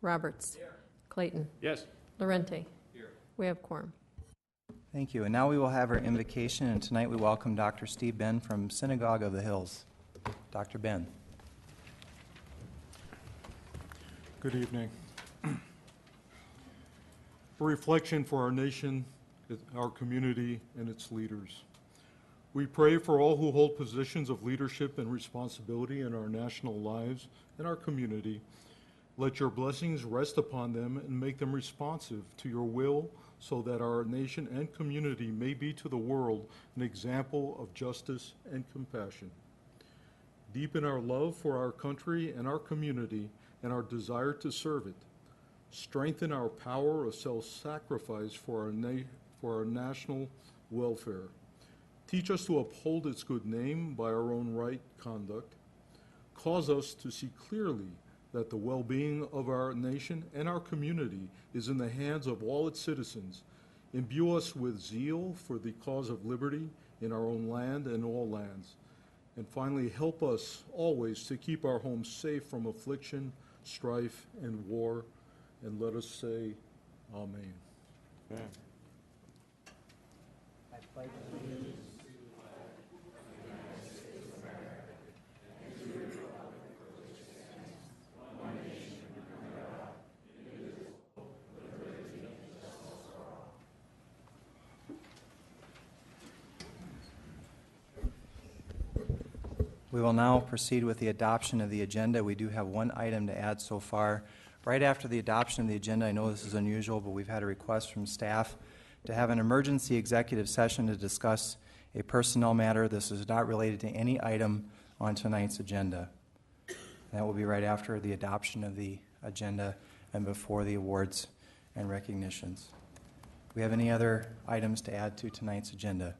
Roberts. Here. Clayton. Yes. Lorente. Here. We have quorum. Thank you. And now we will have our invocation, and tonight we welcome Dr. Steve Ben from Synagogue of the Hills. Dr. Ben. Good evening. A reflection for our nation, our community, and its leaders. We pray for all who hold positions of leadership and responsibility in our national lives and our community. Let your blessings rest upon them and make them responsive to your will, so that our nation and community may be to the world an example of justice and compassion. Deepen our love for our country and our community and our desire to serve it. Strengthen our power of self-sacrifice for our national welfare. Teach us to uphold its good name by our own right conduct. Cause us to see clearly that the well-being of our nation and our community is in the hands of all its citizens. Imbue us with zeal for the cause of liberty in our own land and all lands. And finally, help us always to keep our homes safe from affliction, strife, and war. And let us say, Amen. Amen. I pledge allegiance. We will now proceed with the adoption of the agenda. We do have one item to add so far. Right after the adoption of the agenda, I know this is unusual, but we've had a request from staff to have an emergency executive session to discuss a personnel matter. This is not related to any item on tonight's agenda. That will be right after the adoption of the agenda and before the awards and recognitions. Do we have any other items to add to tonight's agenda?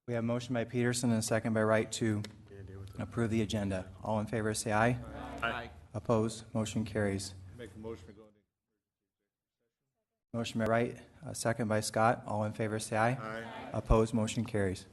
We have a motion by Peterson and a second by Wright to approve the agenda. All in favor say aye. Aye. Opposed? Motion carries. Make a motion to go into. Motion by Wright, a second by Scott. All in favor say aye. Aye. Opposed? Motion carries.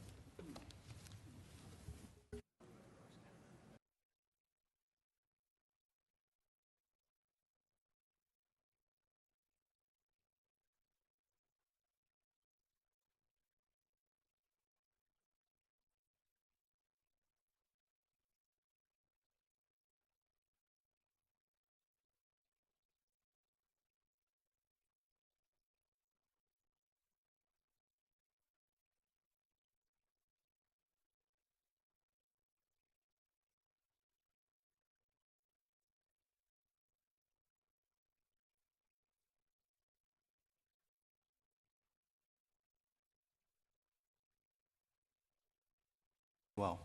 Well.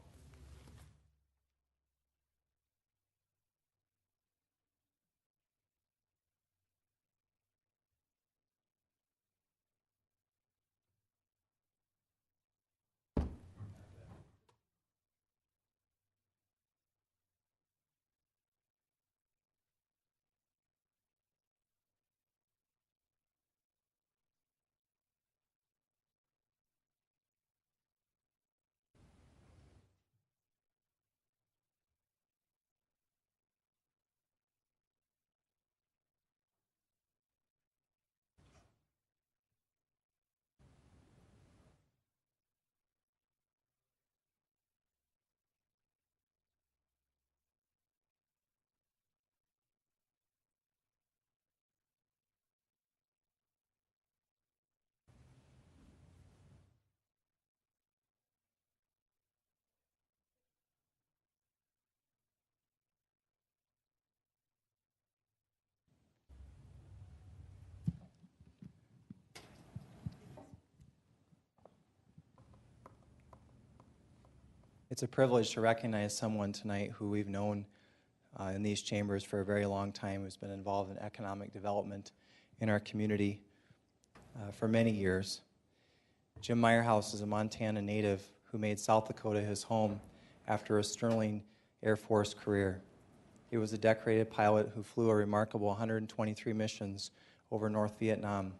It's a privilege to recognize someone tonight who we've known in these chambers for a very long time, who's been involved in economic development in our community for many years. Jim Meyerhouse is a Montana native who made South Dakota his home after a sterling Air Force career. He was a decorated pilot who flew a remarkable 123 missions over North Vietnam,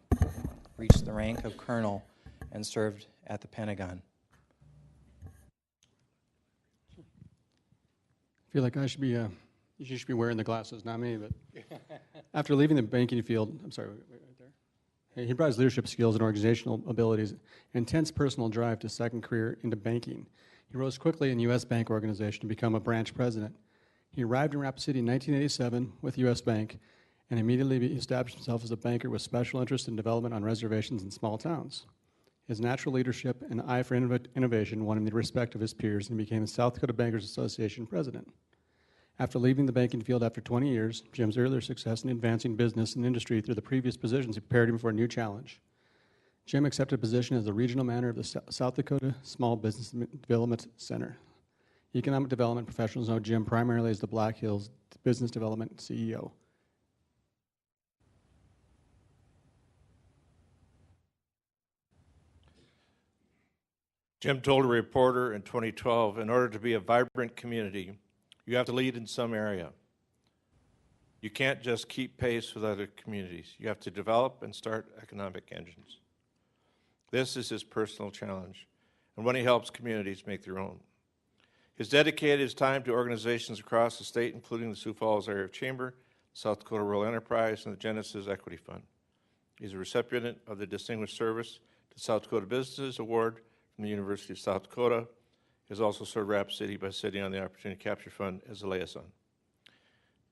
reached the rank of colonel, and served at the Pentagon. I feel like I should be You should be wearing the glasses, not me, but after leaving the banking field, I'm sorry, wait right there. He brought his leadership skills and organizational abilities, intense personal drive to second career into banking. He rose quickly in U.S. Bank organization to become a branch president. He arrived in Rapid City in 1987 with U.S. Bank and immediately established himself as a banker with special interest in development on reservations in small towns. His natural leadership and eye for innovation won him the respect of his peers and he became the South Dakota Bankers Association president. After leaving the banking field after 20 years, Jim's earlier success in advancing business and industry through the previous positions prepared him for a new challenge. Jim accepted a position as the regional manager of the South Dakota Small Business Development Center. Economic development professionals know Jim primarily as the Black Hills Business Development CEO. Jim told a reporter in 2012, in order to be a vibrant community, you have to lead in some area. You can't just keep pace with other communities. You have to develop and start economic engines. This is his personal challenge, and one he helps communities make their own. He's dedicated his time to organizations across the state, including the Sioux Falls Area Chamber, South Dakota Rural Enterprise, and the Genesis Equity Fund. He's a recipient of the Distinguished Service to South Dakota Businesses Award from the University of South Dakota. He has also served Rapid City by sitting on the Opportunity Capture Fund as a liaison.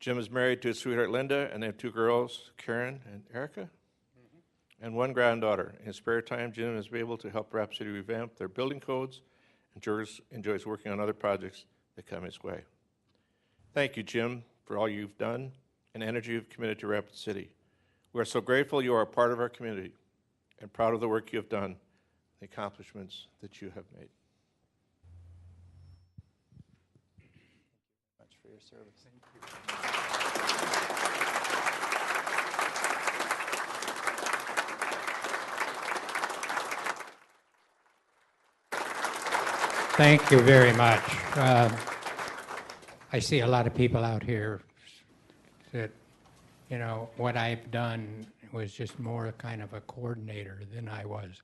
Jim is married to his sweetheart Linda, and they have two girls, Karen and Erica, and one granddaughter. In his spare time, Jim is able to help Rapid City revamp their building codes and enjoys working on other projects that come his way. Thank you, Jim, for all you've done and energy you've committed to Rapid City. We are so grateful you are a part of our community and proud of the work you have done, the accomplishments that you have made. Much for your service. Thank you very much. I see a lot of people out here that, you know, what I've done was just more kind of a coordinator than I was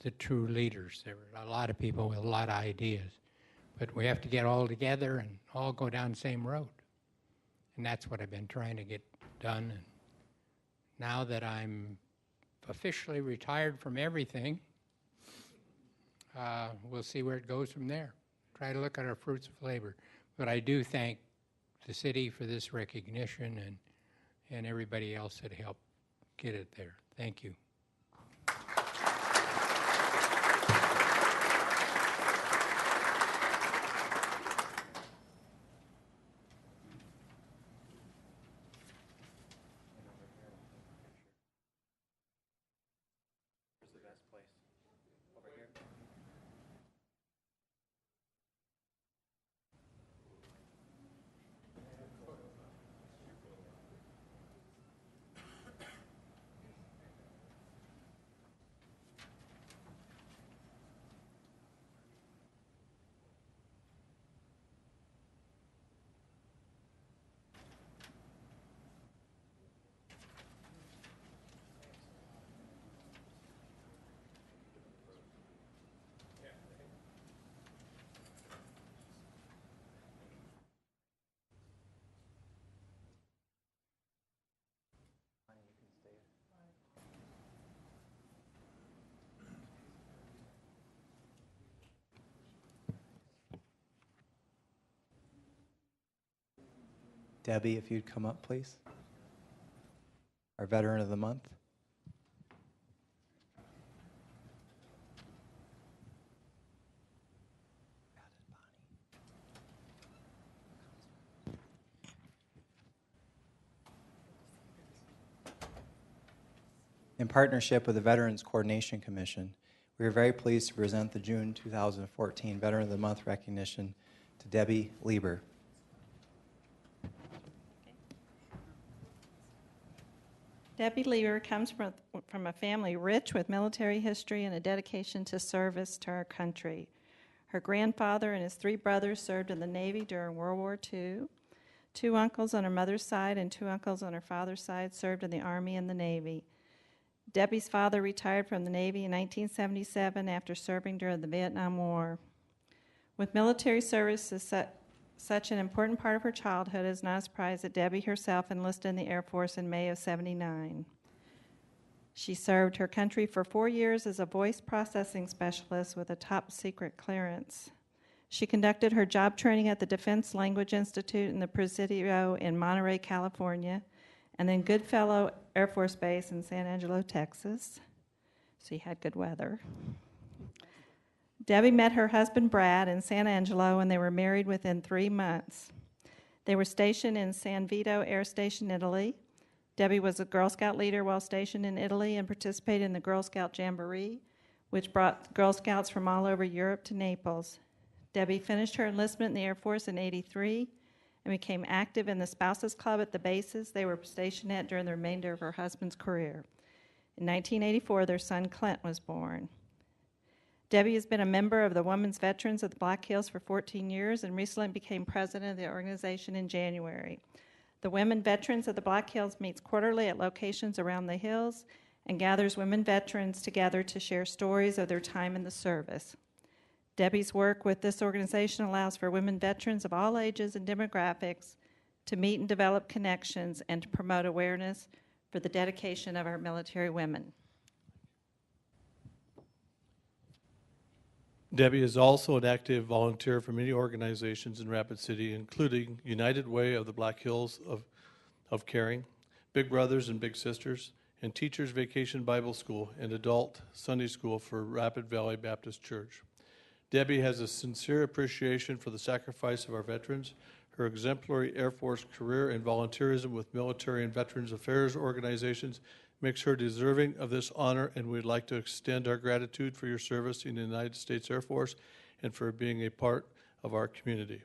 the true leaders. There were a lot of people with a lot of ideas, but we have to get all together and all go down the same road. And that's what I've been trying to get done. And now that I'm officially retired from everything, we'll see where it goes from there. Try to look at our fruits of labor. But I do thank the city for this recognition and everybody else that helped get it there. Thank you. Where's the best place? Over here? Debbie, if you'd come up, please. Our Veteran of the Month. In partnership with the Veterans Coordination Commission, we are very pleased to present the June 2014 Veteran of the Month recognition to Debbie Lieber. Debbie Lieber comes from a family rich with military history and a dedication to service to our country. Her grandfather and his 3 brothers served in the Navy during World War II. 2 uncles on her mother's side and 2 uncles on her father's side served in the Army and the Navy. Debbie's father retired from the Navy in 1977 after serving during the Vietnam War. With military service such an important part of her childhood, it is not a surprise that Debbie herself enlisted in the Air Force in May of '79. She served her country for 4 years as a voice processing specialist with a top secret clearance. She conducted her job training at the Defense Language Institute in the Presidio in Monterey, California, and then Goodfellow Air Force Base in San Angelo, Texas. She had good weather. Debbie met her husband Brad in San Angelo, and they were married within 3 months. They were stationed in San Vito Air Station, Italy. Debbie was a Girl Scout leader while stationed in Italy and participated in the Girl Scout Jamboree, which brought Girl Scouts from all over Europe to Naples. Debbie finished her enlistment in the Air Force in '83 and became active in the Spouses Club at the bases they were stationed at during the remainder of her husband's career. In 1984, their son Clint was born. Debbie has been a member of the Women's Veterans of the Black Hills for 14 years and recently became president of the organization in January. The Women Veterans of the Black Hills meets quarterly at locations around the hills and gathers women veterans together to share stories of their time in the service. Debbie's work with this organization allows for women veterans of all ages and demographics to meet and develop connections and to promote awareness for the dedication of our military women. Debbie is also an active volunteer for many organizations in Rapid City, including United Way of the Black Hills of Caring, Big Brothers and Big Sisters, and Teachers Vacation Bible School and Adult Sunday School for Rapid Valley Baptist Church. Debbie has a sincere appreciation for the sacrifice of our veterans. Her exemplary Air Force career and volunteerism with military and veterans affairs organizations makes her deserving of this honor, and we'd like to extend our gratitude for your service in the United States Air Force and for being a part of our community.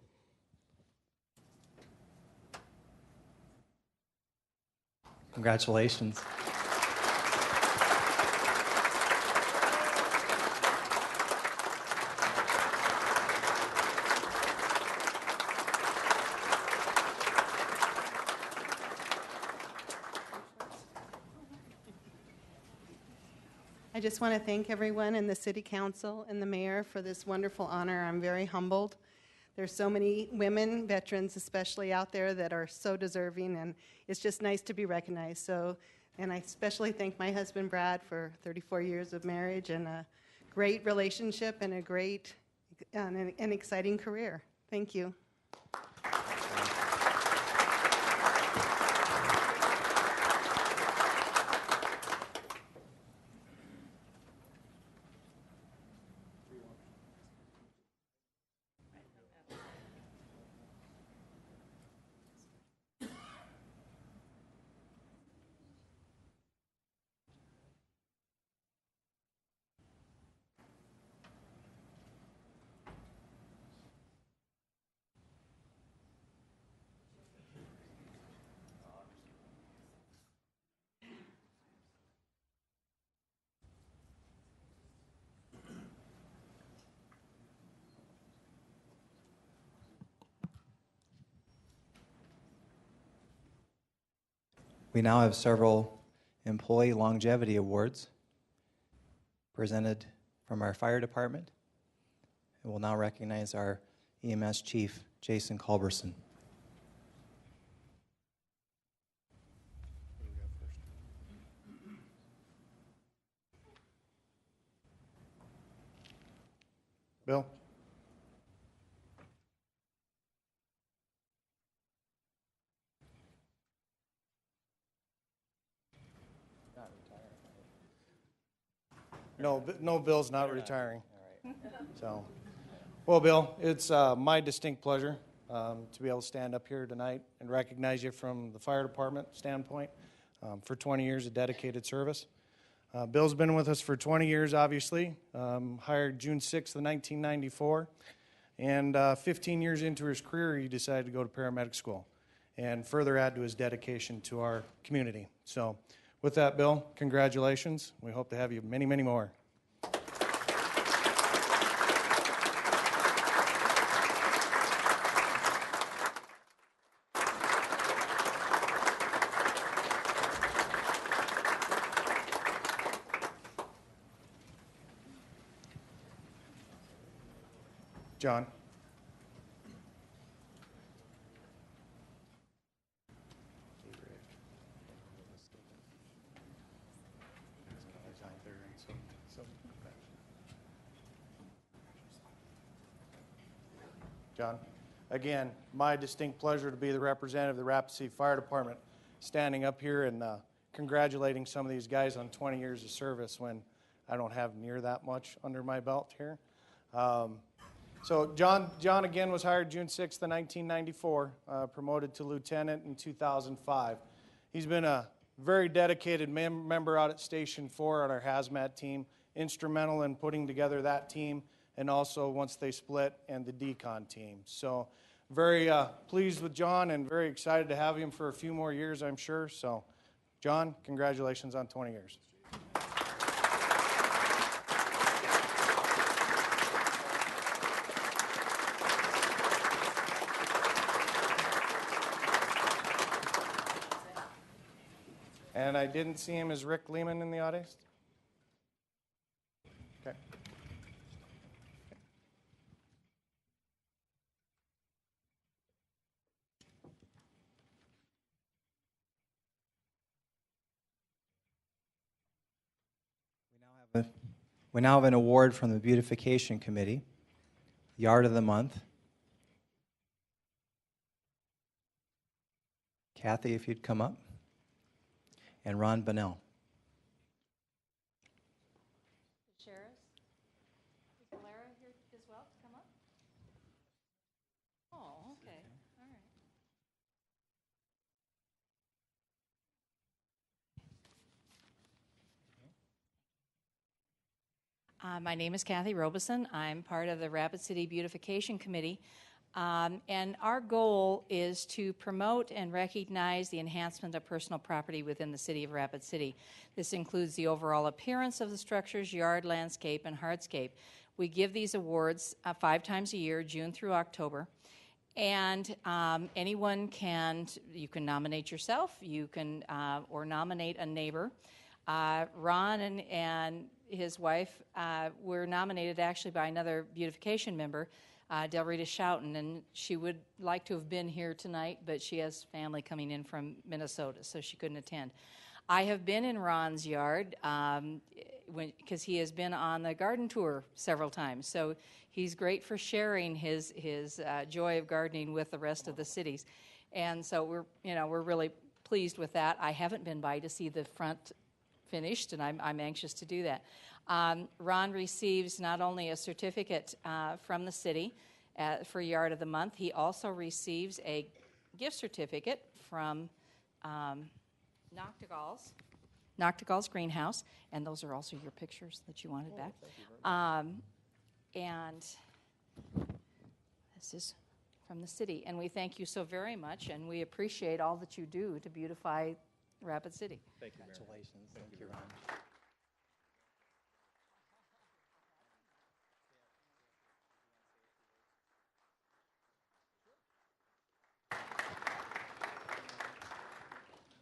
Congratulations. I just want to thank everyone in the City Council and the Mayor for this wonderful honor. I'm very humbled. There's so many women, veterans especially, out there that are so deserving, and it's just nice to be recognized. And I especially thank my husband, Brad, for 34 years of marriage and a great relationship and a great and an exciting career. Thank you. We now have several employee longevity awards presented from our fire department. And we'll now recognize our EMS chief, Jason Culberson. Bill? No, Bill's not retiring. So, well, Bill, it's my distinct pleasure to be able to stand up here tonight and recognize you from the fire department standpoint for 20 years of dedicated service. Bill's been with us for 20 years, obviously, hired June 6th of 1994, and 15 years into his career, he decided to go to paramedic school and further add to his dedication to our community. So, with that, Bill, congratulations. We hope to have you many, many more. John. John. Again, my distinct pleasure to be the representative of the Rapid City Fire Department, standing up here and congratulating some of these guys on 20 years of service when I don't have near that much under my belt here. So John again was hired June 6th of 1994, promoted to lieutenant in 2005. He's been a very dedicated member out at Station 4 on our hazmat team, instrumental in putting together that team, and also once they split, and the decon team. So very pleased with John and very excited to have him for a few more years, I'm sure. So John, congratulations on 20 years. And I didn't see him. Is Rick Lehman in the audience? Okay. We now have an award from the Beautification Committee, Yard of the Month. Kathy, if you'd come up. And Ron Bonnell. Sheriff, is Lara here as well to come up? Oh, okay, all right. My name is Kathy Robeson. I'm part of the Rapid City Beautification Committee. And our goal is to promote and recognize the enhancement of personal property within the city of Rapid City. This includes the overall appearance of the structures, yard, landscape, and hardscape. We give these awards 5 times a year, June through October. And anyone you can nominate yourself, you can, or nominate a neighbor. Ron and his wife were nominated actually by another beautification member, Del Rita Schouten, and she would like to have been here tonight, but she has family coming in from Minnesota, so she couldn't attend. I have been in Ron's yard because he has been on the garden tour several times, so he's great for sharing his joy of gardening with the rest of the cities, and so we're really pleased with that. I haven't been by to see the front finished, and I'm anxious to do that. Ron receives not only a certificate from the city for Yard of the Month, he also receives a gift certificate from Noctigal's Greenhouse, and those are also your pictures that you wanted back. And this is from the city, and we thank you so very much, and we appreciate all that you do to beautify Rapid City. Thank you, congratulations. Thank you, Ron.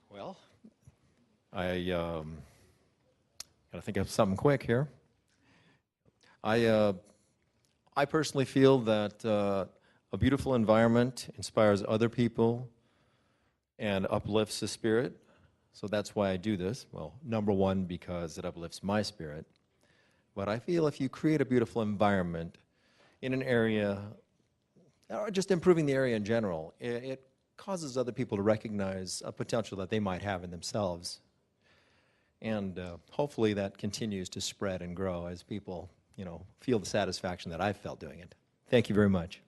Well, I gotta think of something quick here. I personally feel that a beautiful environment inspires other people and uplifts the spirit. So that's why I do this. Well, number one, because it uplifts my spirit. But I feel if you create a beautiful environment in an area, or just improving the area in general, it causes other people to recognize a potential that they might have in themselves. And hopefully that continues to spread and grow as people, feel the satisfaction that I've felt doing it. Thank you very much.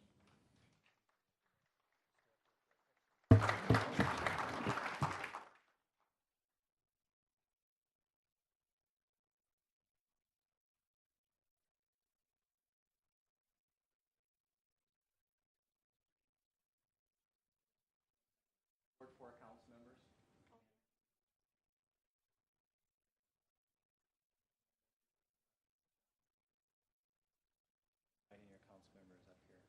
Inviting your council members up here.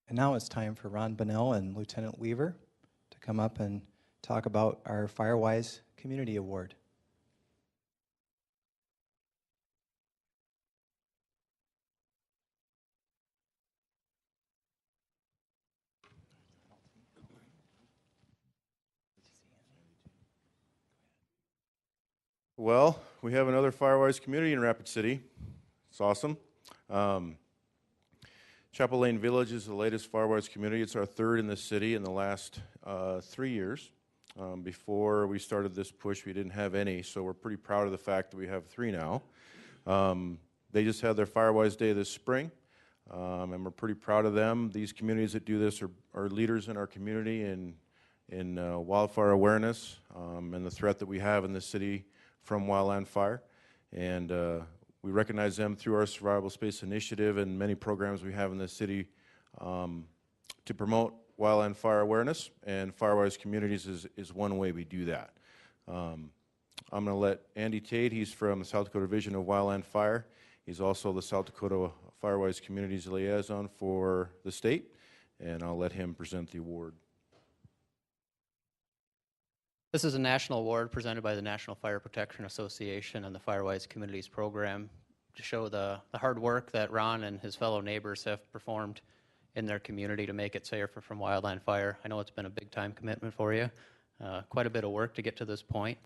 And now it's time for Ron Bonnell and Lieutenant Weaver to come up and talk about our Firewise Community Award. Well, we have another Firewise community in Rapid City. It's awesome. Chapel Lane Village is the latest Firewise community. It's our third in the city in the last 3 years. Before we started this push, we didn't have any, so we're pretty proud of the fact that we have 3 now. They just had their Firewise Day this spring, and we're pretty proud of them. These communities that do this are leaders in our community in wildfire awareness and the threat that we have in the city from wildland fire. And we recognize them through our Survivable Space Initiative and many programs we have in the city to promote wildland fire awareness, and Firewise Communities is one way we do that. I'm going to let Andy Tate, he's from the South Dakota Division of Wildland Fire. He's also the South Dakota Firewise Communities Liaison for the state, and I'll let him present the award. This is a national award presented by the National Fire Protection Association and the Firewise Communities Program to show the hard work that Ron and his fellow neighbors have performed in their community to make it safer from wildland fire. I know it's been a big time commitment for you, quite a bit of work to get to this point,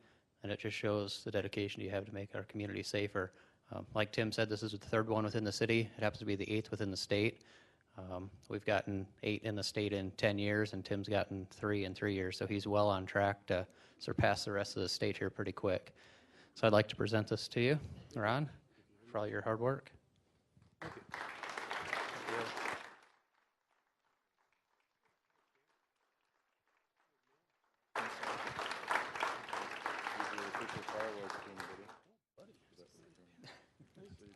and it just shows the dedication you have to make our community safer. Like Tim said, this is the 3rd one within the city. It happens to be the 8th within the state. We've gotten 8 in the state in 10 years, and Tim's gotten 3 in 3 years, so he's well on track to surpass the rest of the state here pretty quick. So I'd like to present this to you, Ron, for all your hard work. Thank you.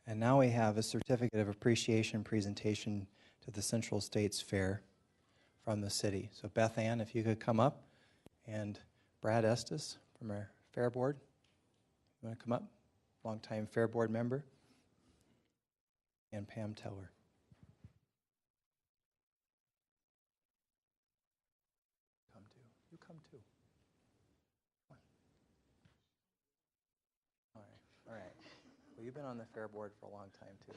And now we have a certificate of appreciation presentation to the Central States Fair from the city. So Beth Ann, if you could come up, and Brad Estes from our Fair Board, you want to come up? Longtime Fair Board member, and Pam Teller. Come too. You come too. Come on. All right. Well, you've been on the Fair Board for a long time, too.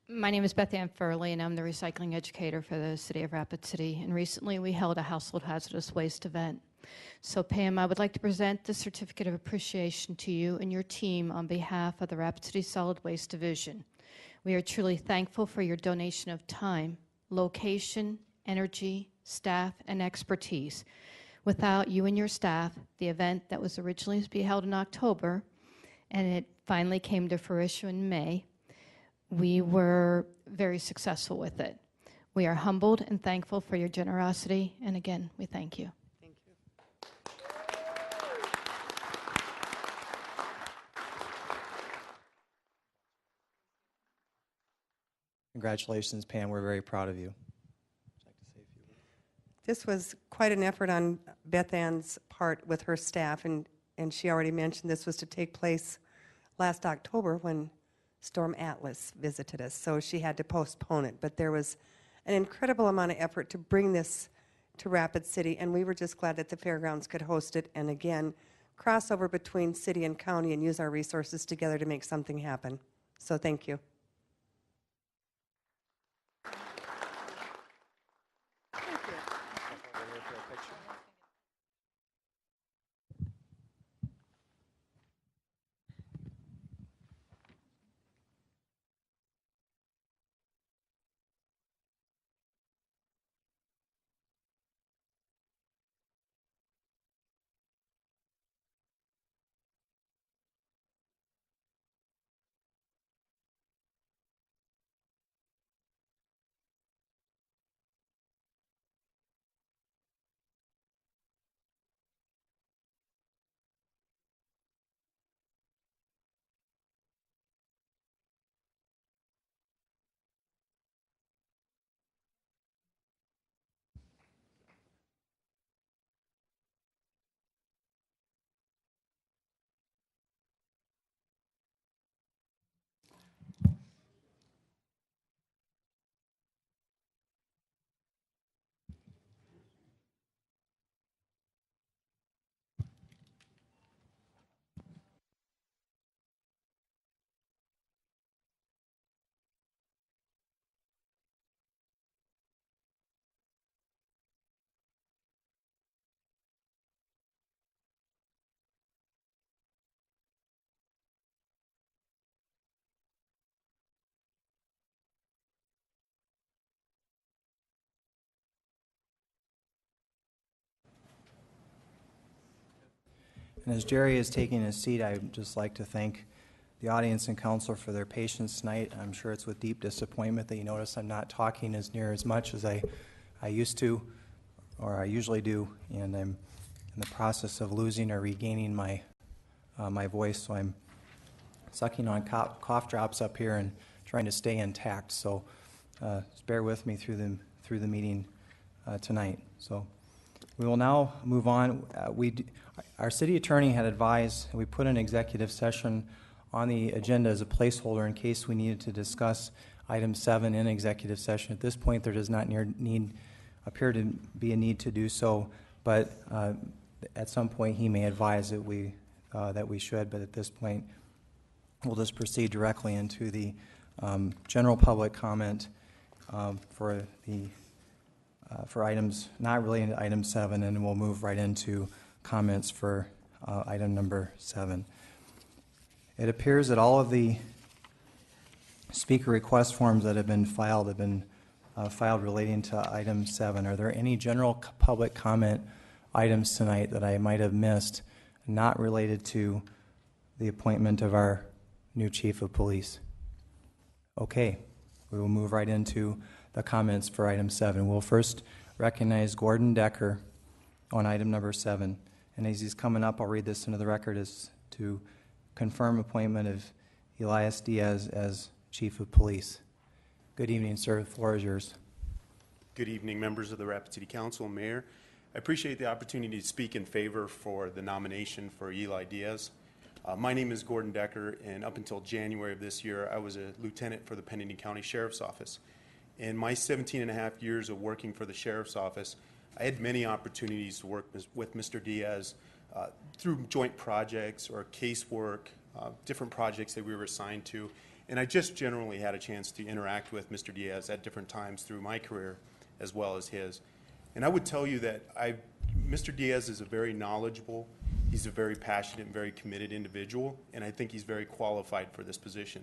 My name is Beth Ann Furley, and I'm the recycling educator for the City of Rapid City. And recently we held a household hazardous waste event. So Pam, I would like to present the certificate of appreciation to you and your team on behalf of the Rapid City Solid Waste Division. We are truly thankful for your donation of time, location, energy, staff, and expertise. Without you and your staff, the event that was originally to be held in October, and it finally came to fruition in May, we were very successful with it. We are humbled and thankful for your generosity, and again, we thank you. Thank you. Congratulations, Pam. We're very proud of you. Would you like to say a few words? This was quite an effort on Beth Ann's part with her staff, and she already mentioned this was to take place last October when Storm Atlas visited us, so she had to postpone it. But there was an incredible amount of effort to bring this to Rapid City, and we were just glad that the fairgrounds could host it, and again, crossover between city and county and use our resources together to make something happen. So thank you. And as Jerry is taking his seat, I'd just like to thank the audience and council for their patience tonight. I'm sure it's with deep disappointment that you notice I'm not talking as near as much as I used to, or I usually do, and I'm in the process of losing or regaining my my voice, so I'm sucking on cough drops up here and trying to stay intact. So just bear with me through the meeting tonight. So we will now move on. Our city attorney had advised, and we put an executive session on the agenda as a placeholder in case we needed to discuss item 7 in executive session. At this point, there does not appear to be a need to do so, but at some point he may advise that we should. But at this point, we'll just proceed directly into the general public comment for items not relating to item 7, and we'll move right into comments for item number 7. It appears that all of the speaker request forms that have been filed relating to item 7. Are there any general public comment items tonight that I might have missed, not related to the appointment of our new chief of police? Okay, we will move right into the comments for item 7. We'll first recognize Gordon Decker on item number 7. And as he's coming up, I'll read this into the record as to confirm appointment of Elias Diaz as chief of police. Good evening, sir. The floor is yours. Good evening, members of the Rapid City Council and Mayor. I appreciate the opportunity to speak in favor for the nomination for Eli Diaz. My name is Gordon Decker, and up until January of this year, I was a lieutenant for the Pennington County Sheriff's Office. In my 17 and a half years of working for the Sheriff's Office, I had many opportunities to work with Mr. Diaz through joint projects or casework, different projects that we were assigned to. And I just generally had a chance to interact with Mr. Diaz at different times through my career as well as his. And I would tell you that Mr. Diaz is a very knowledgeable, he's a very passionate and very committed individual, and I think he's very qualified for this position.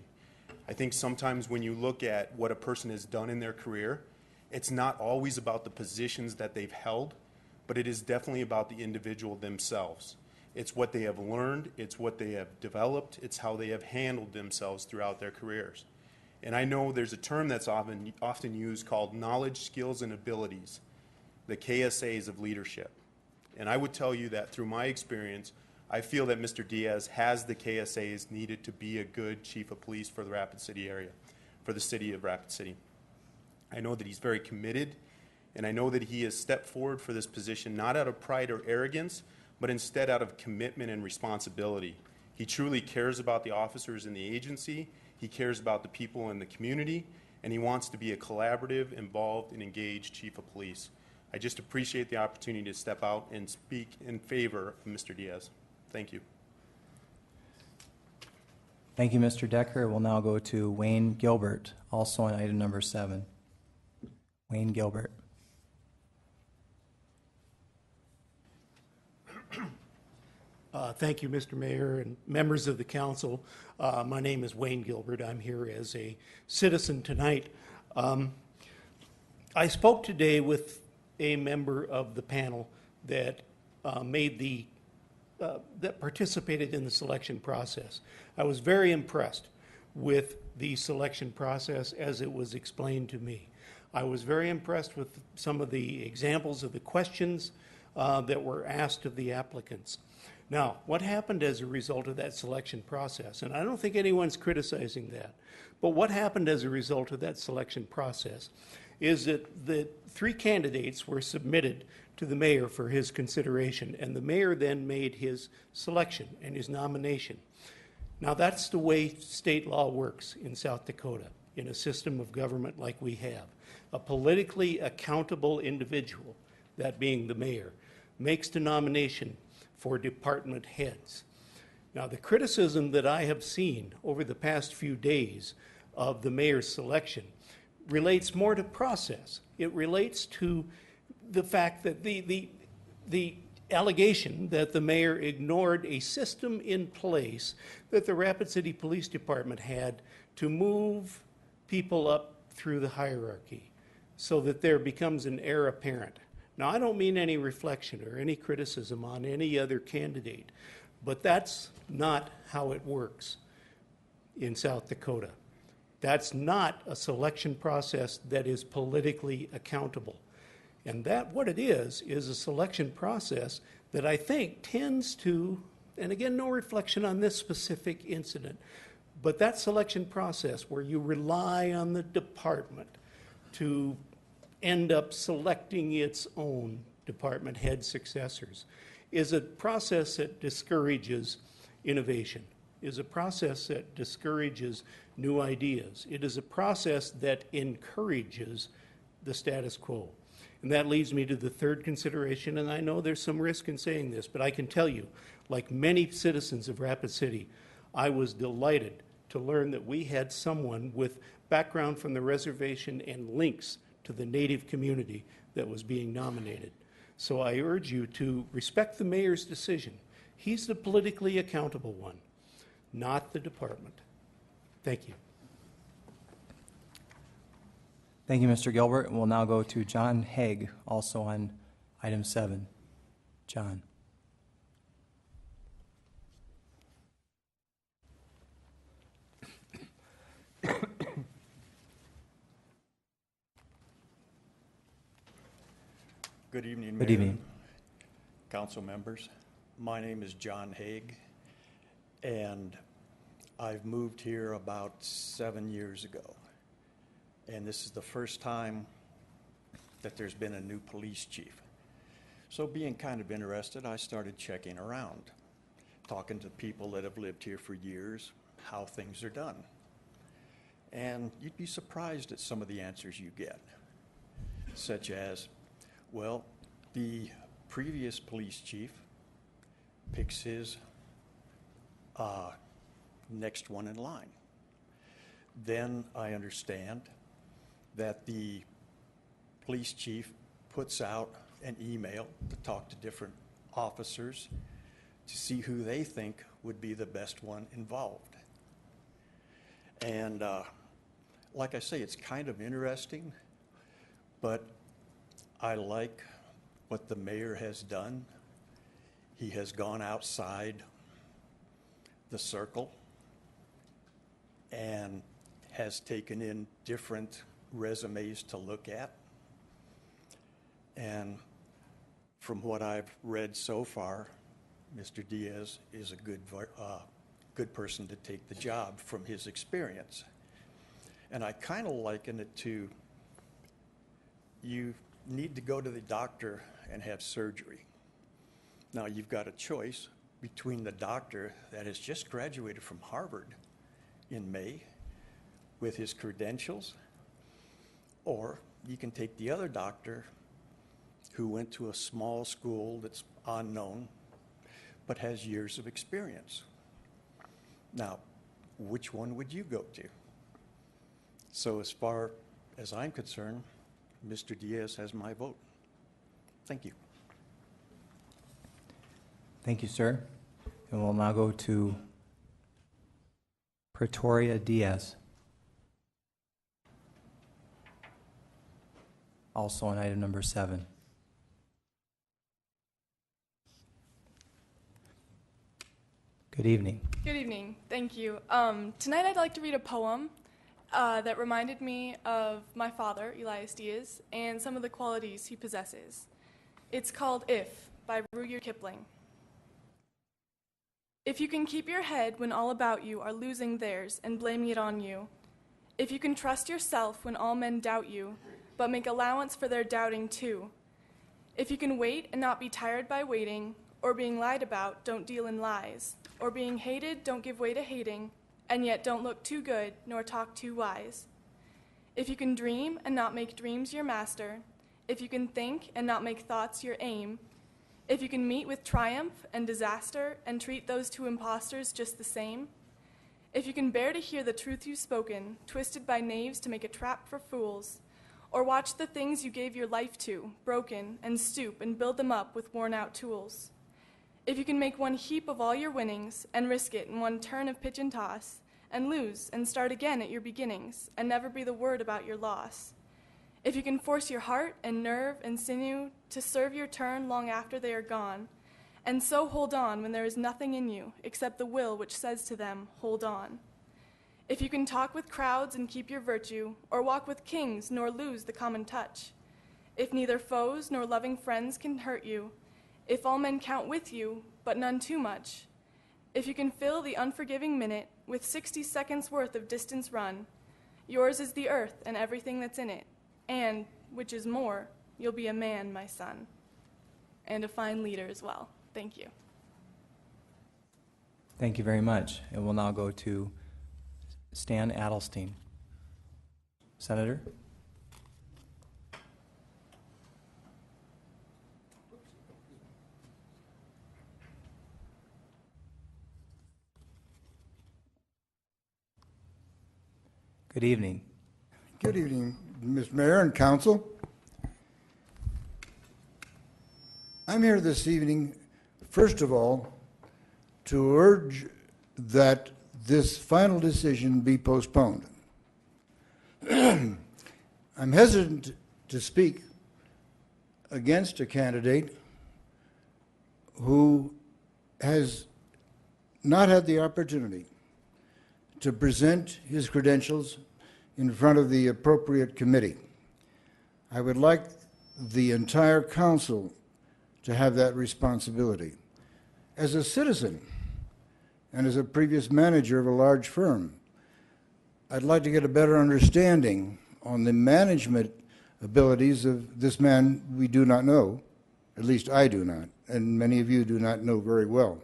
I think sometimes when you look at what a person has done in their career, it's not always about the positions that they've held, but it is definitely about the individual themselves. It's what they have learned, it's what they have developed, it's how they have handled themselves throughout their careers. And I know there's a term that's often used called knowledge, skills, and abilities, the KSAs of leadership. And I would tell you that through my experience, I feel that Mr. Diaz has the KSAs needed to be a good chief of police for the Rapid City area, for the city of Rapid City. I know that he's very committed, and I know that he has stepped forward for this position not out of pride or arrogance, but instead out of commitment and responsibility. He truly cares about the officers in the agency, he cares about the people in the community, and he wants to be a collaborative, involved, and engaged chief of police. I just appreciate the opportunity to step out and speak in favor of Mr. Diaz. Thank you. Thank you, Mr. Decker. We'll now go to Wayne Gilbert, also on item number 7. Wayne Gilbert. Thank you, Mr. Mayor and members of the council. My name is Wayne Gilbert. I'm here as a citizen tonight. I spoke today with a member of the panel that that participated in the selection process. I was very impressed with the selection process as it was explained to me. I was very impressed with some of the examples of the questions that were asked of the applicants. Now, what happened as a result of that selection process? And I don't think anyone's criticizing that. But what happened as a result of that selection process is that the 3 candidates were submitted to the mayor for his consideration, and the mayor then made his selection and his nomination. Now, that's the way state law works in South Dakota, in a system of government like we have. A politically accountable individual, that being the mayor, makes the nomination for department heads. Now, the criticism that I have seen over the past few days of the mayor's selection relates more to process. It relates to the fact that the allegation that the mayor ignored a system in place that the Rapid City Police Department had to move people up through the hierarchy so that there becomes an heir apparent. Now, I don't mean any reflection or any criticism on any other candidate, But that's not how it works in South Dakota. That's not a selection process that is politically accountable. And that, what it is a selection process that I think tends to, and again, no reflection on this specific incident, but that selection process where you rely on the department to end up selecting its own department head successors is a process that discourages innovation, is a process that discourages new ideas. It is a process that encourages the status quo. And that leads me to the third consideration, and I know there's some risk in saying this, but I can tell you, like many citizens of Rapid City, I was delighted to learn that we had someone with background from the reservation and links to the Native community that was being nominated. So I urge you to respect the mayor's decision. He's the politically accountable one, not the department. Thank you. Thank you, Mr. Gilbert. We'll now go to John Haig, also on item 7. John. Good evening, Good Mayor, evening. council members. My name is John Haig, and I've moved here about 7 years ago. And this is the first time that there's been a new police chief. So being kind of interested, I started checking around, talking to people that have lived here for years, how things are done. And you'd be surprised at some of the answers you get, such as, well, the previous police chief picks his next one in line. Then I understand that the police chief puts out an email to talk to different officers to see who they think would be the best one involved. And like I say, it's kind of interesting, but I like what the mayor has done. He has gone outside the circle and has taken in different resumes to look at. And from what I've read so far, Mr. Diaz is a good person to take the job from his experience. And I kind of liken it to, you need to go to the doctor and have surgery. Now you've got a choice between the doctor that has just graduated from Harvard in May with his credentials, or you can take the other doctor who went to a small school that's unknown but has years of experience. Now, which one would you go to? So as far as I'm concerned, Mr. Diaz has my vote. Thank you. Thank you, sir. And we'll now go to Pretoria Diaz, also on item number 7. Good evening. Good evening. Thank you. Tonight I'd like to read a poem that reminded me of my father, Elias Diaz, and some of the qualities he possesses. It's called If by Rudyard Kipling. If you can keep your head when all about you are losing theirs and blaming it on you, if you can trust yourself when all men doubt you, but make allowance for their doubting too, if you can wait and not be tired by waiting, or being lied about, don't deal in lies, or being hated, don't give way to hating, and yet don't look too good nor talk too wise. If you can dream and not make dreams your master, if you can think and not make thoughts your aim, if you can meet with triumph and disaster and treat those two impostors just the same, if you can bear to hear the truth you've spoken, twisted by knaves to make a trap for fools, or watch the things you gave your life to, broken, and stoop and build them up with worn-out tools, if you can make one heap of all your winnings and risk it in one turn of pitch and toss, and lose and start again at your beginnings, and never breathe a word about your loss, if you can force your heart and nerve and sinew to serve your turn long after they are gone, and so hold on when there is nothing in you except the will which says to them, hold on. If you can talk with crowds and keep your virtue, or walk with kings nor lose the common touch, if neither foes nor loving friends can hurt you, if all men count with you, but none too much, if you can fill the unforgiving minute with 60 seconds worth of distance run, yours is the earth and everything that's in it, and, which is more, you'll be a man, my son, and a fine leader as well. Thank you. Thank you very much. And we'll now go to Stan Adelstein. Senator? Good evening. Good evening, Mr. Mayor and Council. I'm here this evening, first of all, to urge that this final decision be postponed. I'm hesitant to speak against a candidate who has not had the opportunity to present his credentials in front of the appropriate committee. I would like the entire council to have that responsibility. As a citizen and as a previous manager of a large firm, I'd like to get a better understanding on the management abilities of this man we do not know, at least I do not, and many of you do not know very well.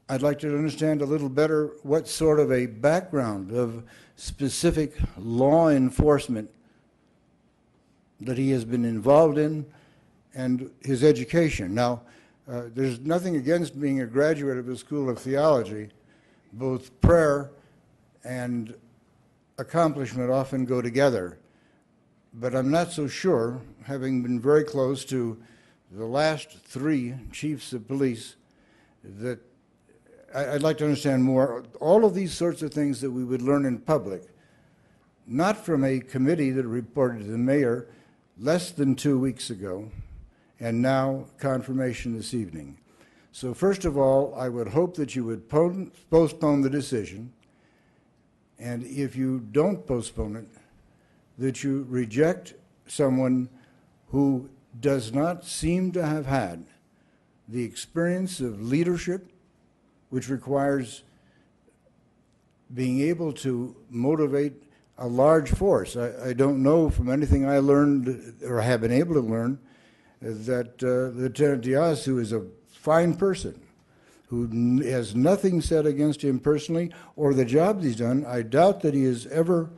I'd like to understand a little better what sort of a background of specific law enforcement that he has been involved in and his education. Now, there's nothing against being a graduate of the School of Theology. Both prayer and accomplishment often go together. But I'm not so sure, having been very close to the last 3 chiefs of police, that I'd like to understand more. All of these sorts of things that we would learn in public, not from a committee that reported to the mayor less than 2 weeks ago, and now confirmation this evening. So first of all, I would hope that you would postpone the decision, and if you don't postpone it, that you reject someone who does not seem to have had the experience of leadership, which requires being able to motivate a large force. I don't know from anything I learned or have been able to learn that Lieutenant Diaz, who is a fine person, who has nothing said against him personally or the jobs he's done, I doubt that he has ever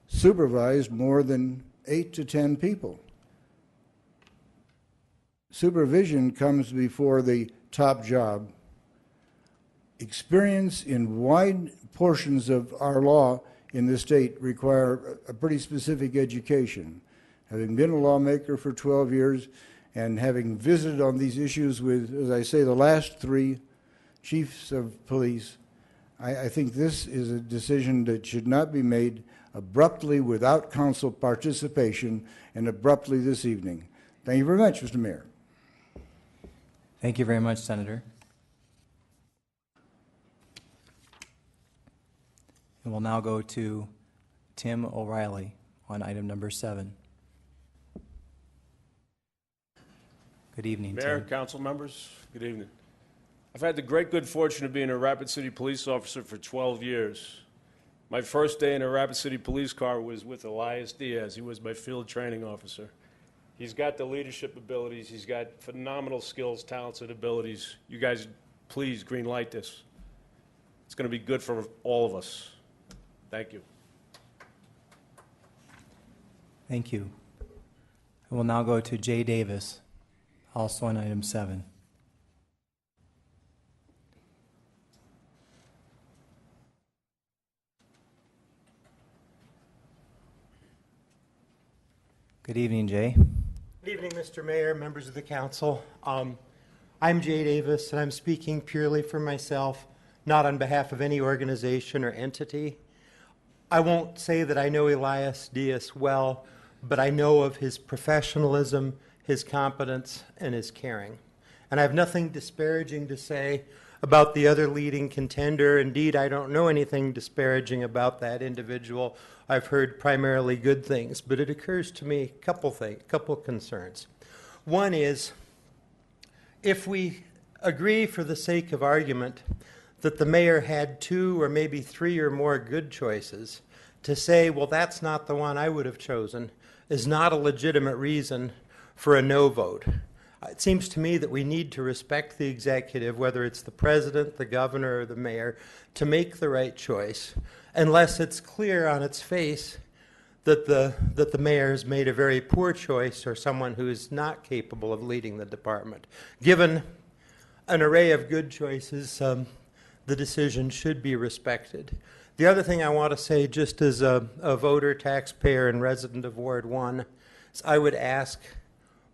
supervised more than 8 to 10 people. Supervision comes before the top job. Experience in wide portions of our law in the state require a pretty specific education. Having been a lawmaker for 12 years and having visited on these issues with, as I say, the last 3 chiefs of police, I think this is a decision that should not be made abruptly without council participation and abruptly this evening. Thank you very much, Mr. Mayor. Thank you very much, Senator. And we'll now go to Tim O'Reilly on item number 7. Good evening, Mayor, Tim. council members, good evening. I've had the great good fortune of being a Rapid City police officer for 12 years. My first day in a Rapid City police car was with Elias Diaz. He was my field training officer. He's got the leadership abilities. He's got phenomenal skills, talents, and abilities. You guys, please green light this. It's going to be good for all of us. Thank you. Thank you. And we'll now go to Jay Davis, also on item 7. Good evening, Jay. Good evening, Mr. Mayor, members of the council. I'm Jay Davis, and I'm speaking purely for myself, not on behalf of any organization or entity. I won't say that I know Elias Diaz well, but I know of his professionalism, his competence, and his caring. And I have nothing disparaging to say about the other leading contender. Indeed, I don't know anything disparaging about that individual. I've heard primarily good things, but it occurs to me a couple concerns. One is, if we agree for the sake of argument that the mayor had 2 or maybe 3 or more good choices, to say, well, that's not the one I would have chosen, is not a legitimate reason for a no vote. It seems to me that we need to respect the executive, whether it's the president, the governor, or the mayor, to make the right choice, unless it's clear on its face that the mayor has made a very poor choice or someone who is not capable of leading the department. Given an array of good choices, the decision should be respected. The other thing I want to say, just as a voter, taxpayer, and resident of Ward 1, is I would ask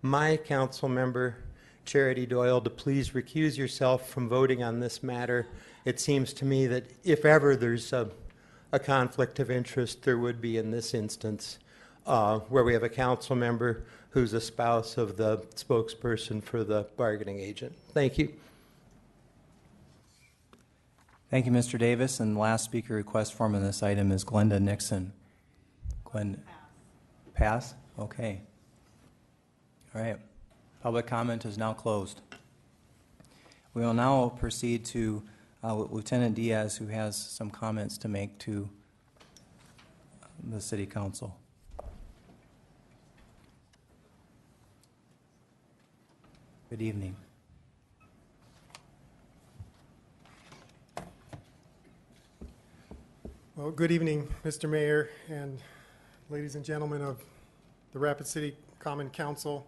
my council member, Charity Doyle, to please recuse yourself from voting on this matter. It seems to me that if ever there's a conflict of interest, there would be in this instance, where we have a council member who's a spouse of the spokesperson for the bargaining agent. Thank you. Thank you, Mr. Davis. And the last speaker request form on this item is Glenda Nixon. Pass? Okay. All right. Public comment is now closed. We will now proceed to Lieutenant Diaz, who has some comments to make to the City Council. Good evening. Well, good evening, Mr. Mayor and ladies and gentlemen of the Rapid City Common Council,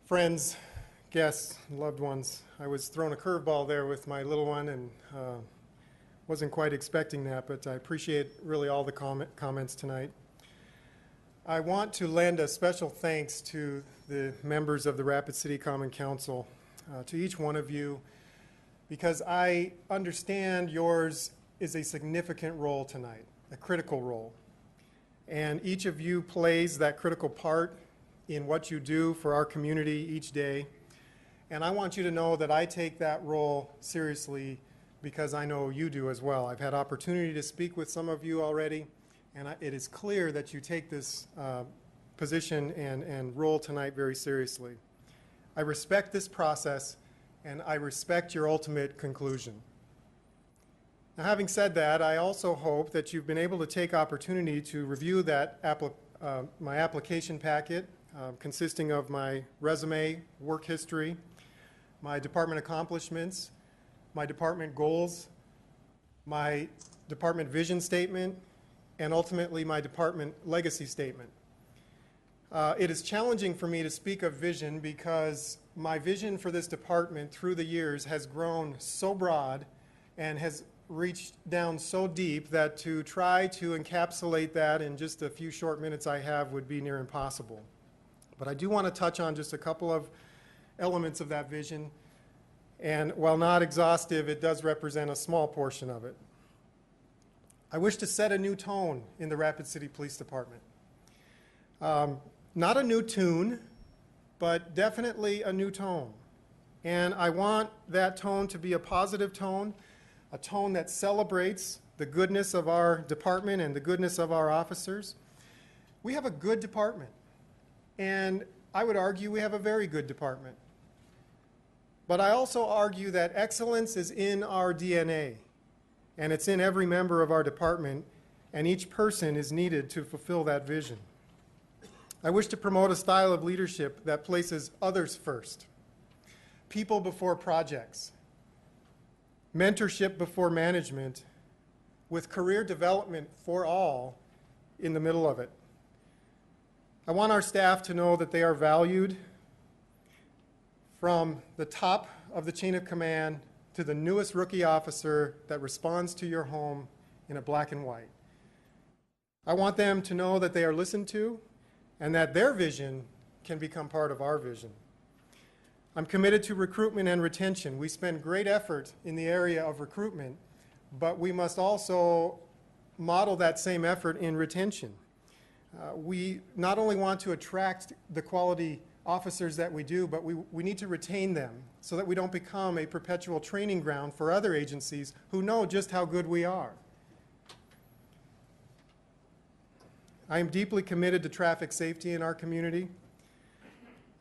friends, guests, and loved ones. I was thrown a curveball there with my little one and wasn't quite expecting that, but I appreciate really all the comments tonight. I want to lend a special thanks to the members of the Rapid City Common Council, to each one of you, because I understand yours is a significant role tonight, a critical role. And each of you plays that critical part in what you do for our community each day. And I want you to know that I take that role seriously because I know you do as well. I've had opportunity to speak with some of you already, and it is clear that you take this position and role tonight very seriously. I respect this process, and I respect your ultimate conclusion. Now, having said that, I also hope that you've been able to take opportunity to review that my application packet, consisting of my resume, work history, my department accomplishments, my department goals, my department vision statement, and ultimately my department legacy statement. It is challenging for me to speak of vision because my vision for this department through the years has grown so broad and has reached down so deep that to try to encapsulate that in just a few short minutes I have would be near impossible. But I do want to touch on just a couple of elements of that vision, and while not exhaustive, it does represent a small portion of it. I wish to set a new tone in the Rapid City Police Department. Not a new tune, but definitely a new tone. And I want that tone to be a positive tone, a tone that celebrates the goodness of our department and the goodness of our officers. We have a good department, and I would argue we have a very good department. But I also argue that excellence is in our DNA, and it's in every member of our department, and each person is needed to fulfill that vision. I wish to promote a style of leadership that places others first, people before projects, mentorship before management, with career development for all in the middle of it. I want our staff to know that they are valued from the top of the chain of command to the newest rookie officer that responds to your home in a black and white. I want them to know that they are listened to and that their vision can become part of our vision. I'm committed to recruitment and retention. We spend great effort in the area of recruitment, but we must also model that same effort in retention. We not only want to attract the quality officers that we do, but we need to retain them so that we don't become a perpetual training ground for other agencies who know just how good we are. I am deeply committed to traffic safety in our community.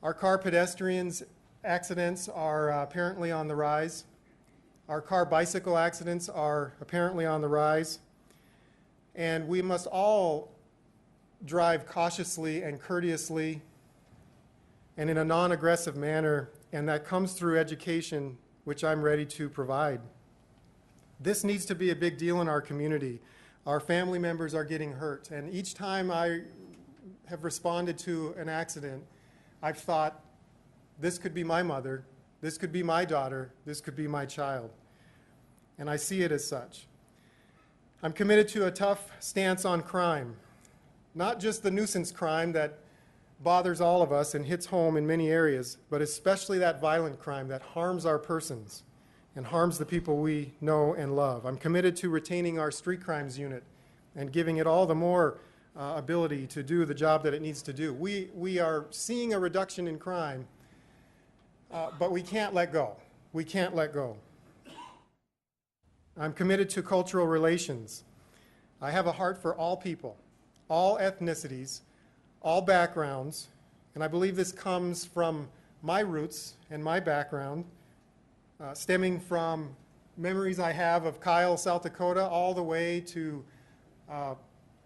Our car pedestrians accidents are apparently on the rise. Our car bicycle accidents are apparently on the rise. And we must all drive cautiously and courteously and in a non-aggressive manner, and that comes through education, which I'm ready to provide. This needs to be a big deal in our community. Our family members are getting hurt, and each time I have responded to an accident, I've thought, this could be my mother, this could be my daughter, this could be my child. And I see it as such. I'm committed to a tough stance on crime, not just the nuisance crime that bothers all of us and hits home in many areas, but especially that violent crime that harms our persons and harms the people we know and love. I'm committed to retaining our street crimes unit and giving it all the more ability to do the job that it needs to do. We are seeing a reduction in crime, but we can't let go. We can't let go. I'm committed to cultural relations. I have a heart for all people, all ethnicities, all backgrounds, and I believe this comes from my roots and my background, stemming from memories I have of Kyle, South Dakota, all the way to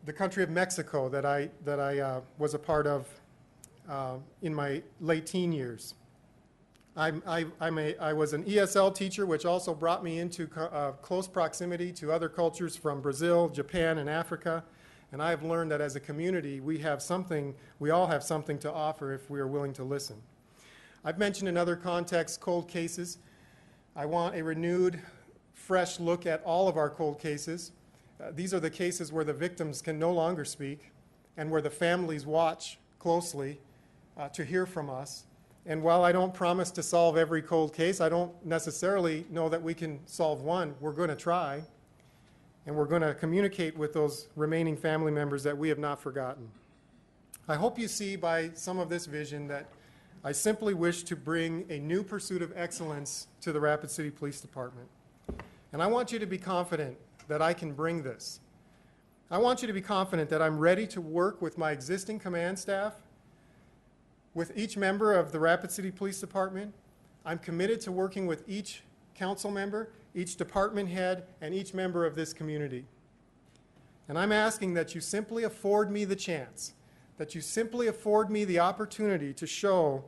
the country of Mexico that I was a part of in my late teen years. I was an ESL teacher, which also brought me into close proximity to other cultures from Brazil, Japan, and Africa. And I have learned that as a community, we all have something to offer if we are willing to listen. I've mentioned in other contexts cold cases. I want a renewed, fresh look at all of our cold cases. These are the cases where the victims can no longer speak and where the families watch closely to hear from us. And while I don't promise to solve every cold case, I don't necessarily know that we can solve one. We're going to try. And we're going to communicate with those remaining family members that we have not forgotten. I hope you see by some of this vision that I simply wish to bring a new pursuit of excellence to the Rapid City Police Department. And I want you to be confident that I can bring this. I want you to be confident that I'm ready to work with my existing command staff, with each member of the Rapid City Police Department. I'm committed to working with each council member, each department head, and each member of this community. And I'm asking that you simply afford me the chance, that you simply afford me the opportunity to show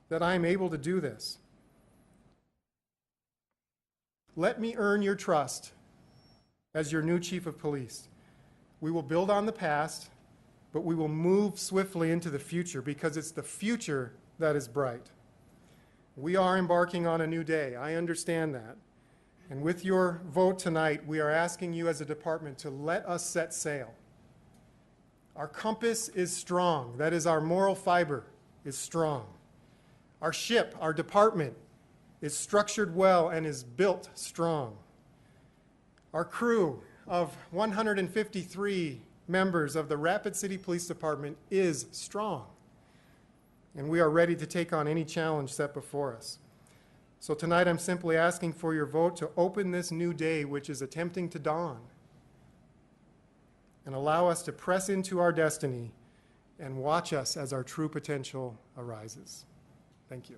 that I am able to do this. Let me earn your trust as your new chief of police. We will build on the past, but we will move swiftly into the future because it's the future that is bright. We are embarking on a new day. I understand that. And with your vote tonight, we are asking you as a department to let us set sail. Our compass is strong. That is, our moral fiber is strong. Our ship, our department, is structured well and is built strong. Our crew of 153 members of the Rapid City Police Department is strong. And we are ready to take on any challenge set before us. So tonight I'm simply asking for your vote to open this new day which is attempting to dawn and allow us to press into our destiny and watch us as our true potential arises. Thank you.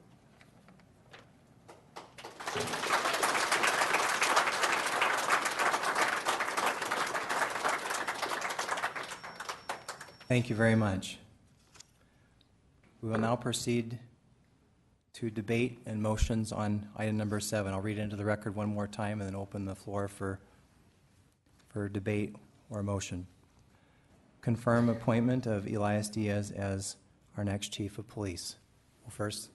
Thank you very much. We will now proceed to debate and motions on item number 7. I'll read it into the record one more time and then open the floor for debate or motion. Confirm appointment of Elias Diaz as our next chief of police. Well, first,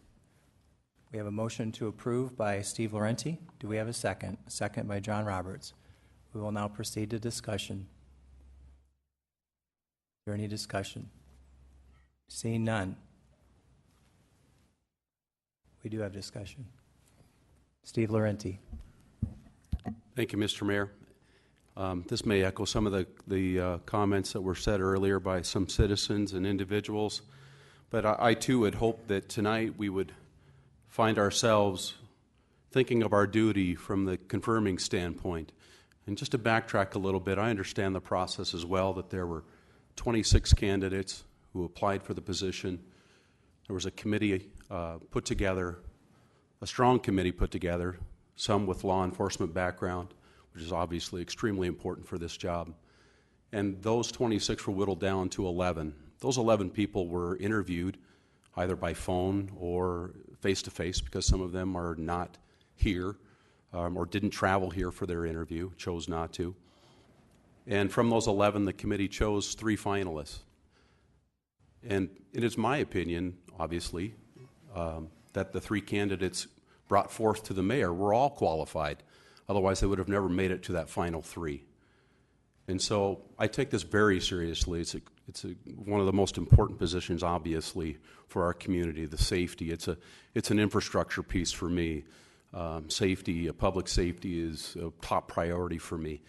we have a motion to approve by Steve Laurenti. Do we have a second? A second by John Roberts. We will now proceed to discussion. Is there any discussion? Seeing none. We do have discussion. Steve Laurenti. Thank you, Mr. Mayor. This may echo some of the comments that were said earlier by some citizens and individuals, but I too would hope that tonight we would find ourselves thinking of our duty from the confirming standpoint. And just to backtrack a little bit, I understand the process as well, that there were 26 candidates who applied for the position. There was a committee put together, a strong committee put together, some with law enforcement background, which is obviously extremely important for this job. And those 26 were whittled down to 11. Those 11 people were interviewed either by phone or face-to-face, because some of them are not here or didn't travel here for their interview, chose not to. And from those 11, the committee chose 3 finalists. And it is my opinion, obviously, that the 3 candidates brought forth to the mayor were all qualified. Otherwise, they would have never made it to that final 3. And so I take this very seriously. It's one of the most important positions, obviously, for our community, the safety. It's an infrastructure piece for me. Safety, public safety is a top priority for me.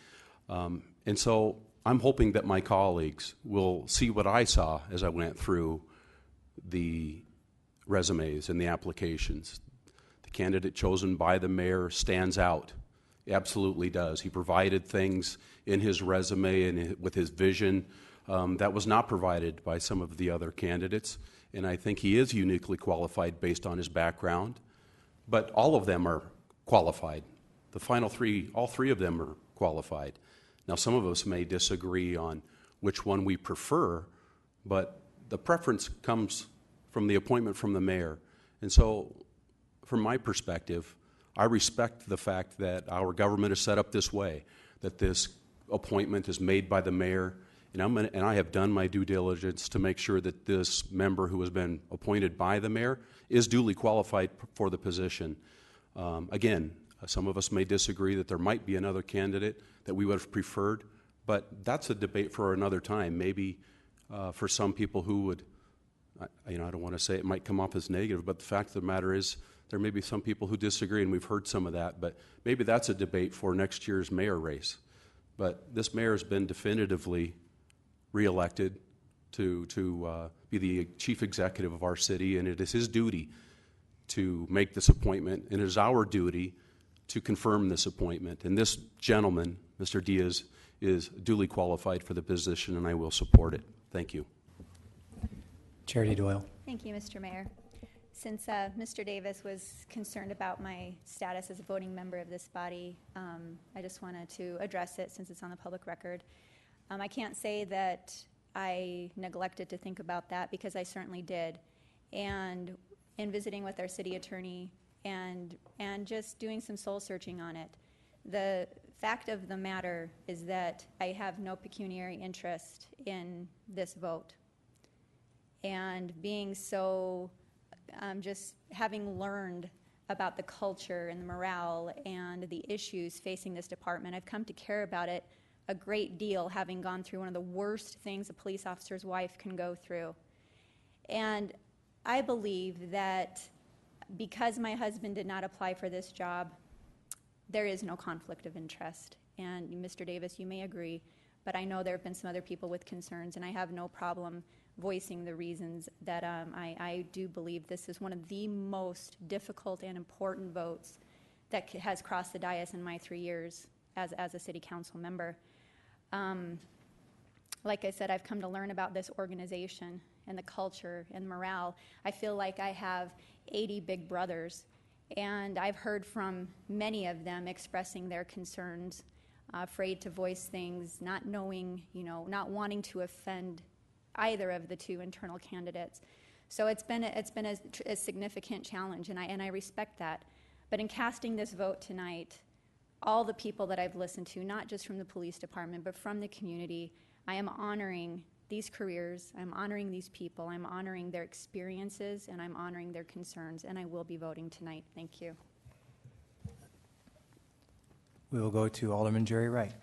And so I'm hoping that my colleagues will see what I saw as I went through the resumes and the applications. The candidate chosen by the mayor stands out. He absolutely does. He provided things in his resume and with his vision that was not provided by some of the other candidates. And I think he is uniquely qualified based on his background. But all of them are qualified. The final 3, all 3 of them are qualified. Now, some of us may disagree on which one we prefer, but the preference comes from the appointment from the mayor. And so, from my perspective, I respect the fact that our government is set up this way, that this appointment is made by the mayor, and I have done my due diligence to make sure that this member who has been appointed by the mayor is duly qualified for the position. Again, some of us may disagree that there might be another candidate that we would have preferred, but that's a debate for another time. Maybe for some people who would, I don't want to say it might come off as negative, but the fact of the matter is there may be some people who disagree, and we've heard some of that, but maybe that's a debate for next year's mayor race. But this mayor has been definitively reelected to be the chief executive of our city, and it is his duty to make this appointment, and it is our duty to confirm this appointment. And this gentleman, Mr. Diaz, is duly qualified for the position, and I will support it. Thank you. Charity Doyle. Thank you, Mr. Mayor. Since Mr. Davis was concerned about my status as a voting member of this body, I just wanted to address it since it's on the public record. I can't say that I neglected to think about that, because I certainly did. And in visiting with our city attorney and just doing some soul searching on it, the fact of the matter is that I have no pecuniary interest in this vote. And being so, just having learned about the culture and the morale and the issues facing this department, I've come to care about it a great deal, having gone through one of the worst things a police officer's wife can go through. And I believe that because my husband did not apply for this job, there is no conflict of interest. And Mr. Davis, you may agree, but I know there have been some other people with concerns, and I have no problem voicing the reasons that I do believe this is one of the most difficult and important votes that has crossed the dais in my 3 years as a city council member. Like I said, I've come to learn about this organization and the culture and morale. I feel like I have 80 big brothers, and I've heard from many of them expressing their concerns, afraid to voice things, not knowing, not wanting to offend either of the 2 internal candidates. So it's been a significant challenge, and I respect that. But in casting this vote tonight, all the people that I've listened to, not just from the police department, but from the community, I am honoring these careers, I'm honoring these people, I'm honoring their experiences, and I'm honoring their concerns, and I will be voting tonight. Thank you. We will go to Alderman Jerry Wright.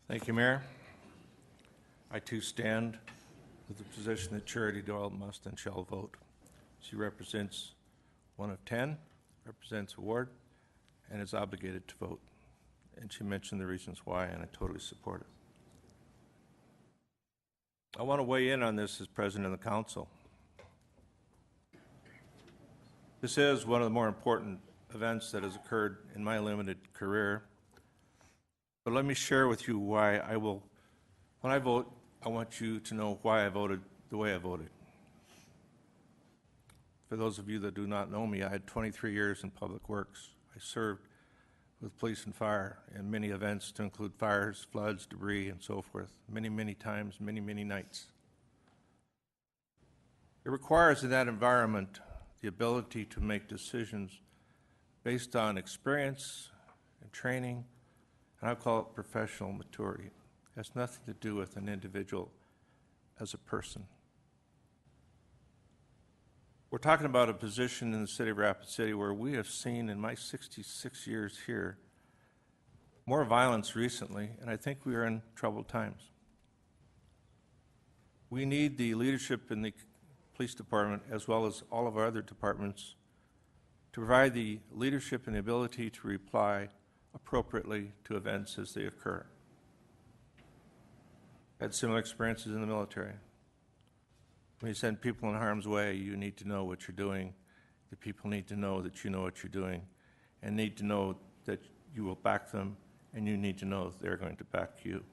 Thank you, Mayor. I too stand with the position that Charity Doyle must and shall vote. She represents 1 of 10, represents a ward, and is obligated to vote. and she mentioned the reasons why, and I totally support it. I want to weigh in on this as president of the council. This is one of the more important events that has occurred in my limited career. But let me share with you why I will, when I vote, I want you to know why I voted the way I voted. For those of you that do not know me, I had 23 years in public works. I served with police and fire in many events to include fires, floods, debris, and so forth, many, many times, many, many nights. It requires in that environment the ability to make decisions based on experience and training, and I call it professional maturity. It has nothing to do with an individual as a person. We're talking about a position in the city of Rapid City where we have seen in my 66 years here more violence recently, and I think we are in troubled times. We need the leadership in the police department, as well as all of our other departments, to provide the leadership and the ability to reply appropriately to events as they occur. I had similar experiences in the military. When you send people in harm's way, you need to know what you're doing. The people need to know that you know what you're doing, and need to know that you will back them, and you need to know that they're going to back you.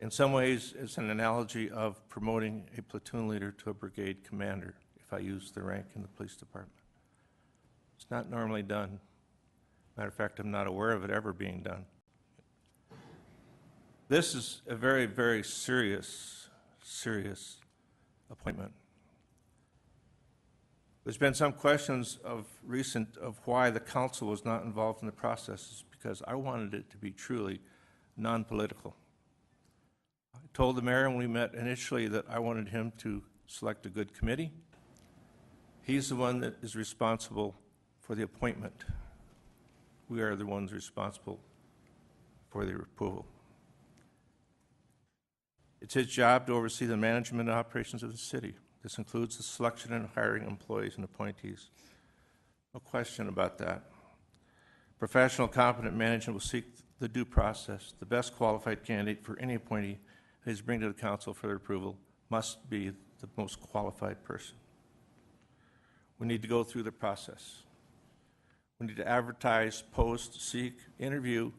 In some ways, it's an analogy of promoting a platoon leader to a brigade commander, if I use the rank in the police department. It's not normally done. Matter of fact, I'm not aware of it ever being done. This is a very, very serious appointment. There's been some questions of recent of why the council was not involved in the process, because I wanted it to be truly non-political. I told the mayor when we met initially that I wanted him to select a good committee. He's the one that is responsible for the appointment. We are the ones responsible for the approval. It's his job to oversee the management and operations of the city. This includes the selection and hiring employees and appointees. No question about that. Professional, competent management will seek the due process. The best qualified candidate for any appointee that is bring to the council for their approval must be the most qualified person. We need to go through the process. We need to advertise, post, seek, interview,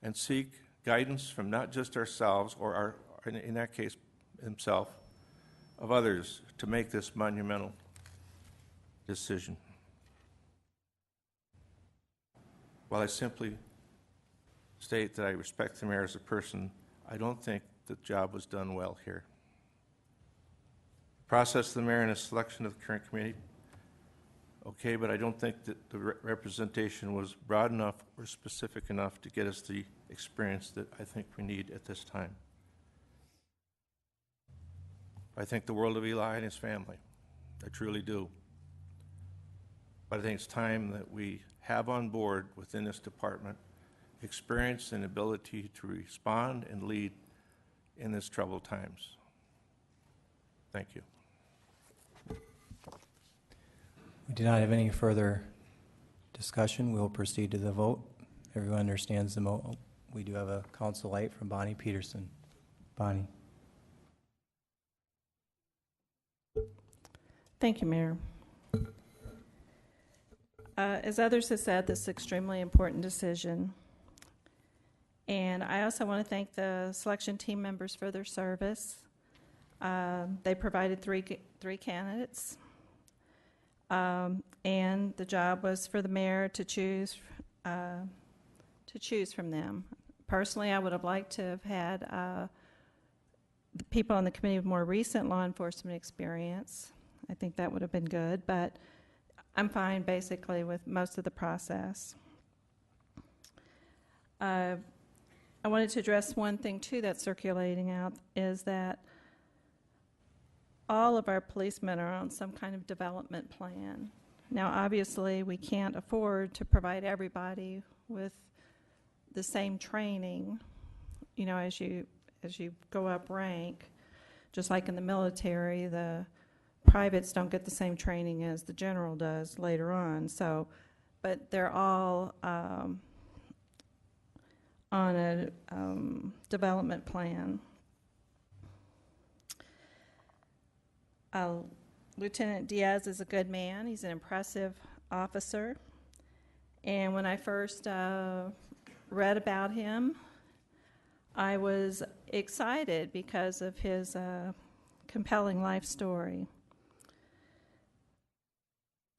and seek guidance from not just ourselves or our, in that case, himself, of others to make this monumental decision. While I simply state that I respect the mayor as a person, I don't think the job was done well here. The process of the mayor and his selection of the current committee, okay, but I don't think that the representation was broad enough or specific enough to get us the experience that I think we need at this time. I think the world of Eli and his family. I truly do. But I think it's time that we have on board within this department experience and ability to respond and lead in this troubled times. Thank you. We do not have any further discussion. We will proceed to the vote. Everyone understands the vote. We do have a council light from Bonnie Peterson. Bonnie. Thank you, Mayor. As others have said, this is an extremely important decision. And I also want to thank the selection team members for their service. They provided three candidates. And the job was for the mayor to choose from them. Personally, I would have liked to have had the people on the committee with more recent law enforcement experience. I think that would have been good, but I'm fine basically with most of the process. I wanted to address one thing too that's circulating out, is that all of our policemen are on some kind of development plan. Now, obviously, we can't afford to provide everybody with the same training, you know, as you go up rank. Just like in the military, the privates don't get the same training as the general does later on. So but they're all on a development plan. Lieutenant Diaz is a good man. He's an impressive officer. And when I first read about him, I was excited because of his compelling life story.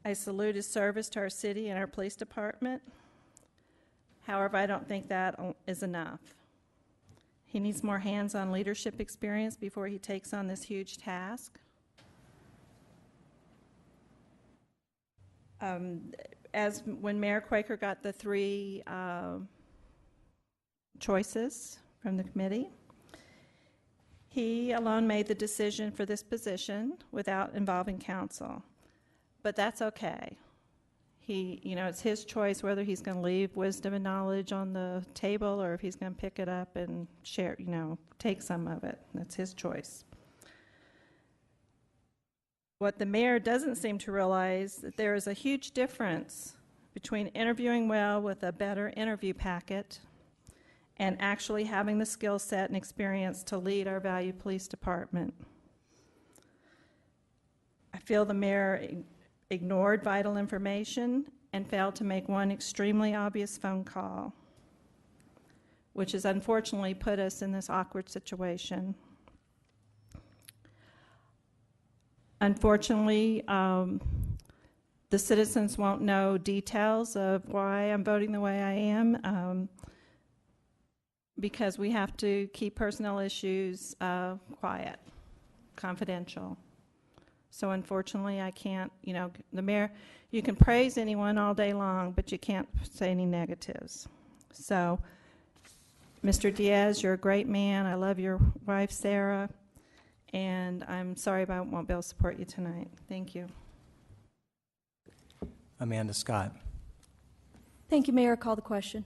I salute his service to our city and our police department. However, I don't think that is enough. He needs more hands-on leadership experience before he takes on this huge task. As when Mayor Quaker got the 3 choices from the committee, he alone made the decision for this position without involving council. But that's okay. It's his choice whether he's going to leave wisdom and knowledge on the table or if he's going to pick it up and share, take some of it. That's his choice. What the mayor doesn't seem to realize that there is a huge difference between interviewing well with a better interview packet and actually having the skill set and experience to lead our valued police department. I feel the mayor ignored vital information and failed to make one extremely obvious phone call, which has unfortunately put us in this awkward situation. Unfortunately, the citizens won't know details of why I'm voting the way I am because we have to keep personnel issues quiet, confidential. So unfortunately, I can't, the mayor, you can praise anyone all day long, but you can't say any negatives. So, Mr. Diaz, you're a great man. I love your wife, Sarah. And I'm sorry, but I won't be able to support you tonight. Thank you. Amanda Scott. Thank you, Mayor. Call the question.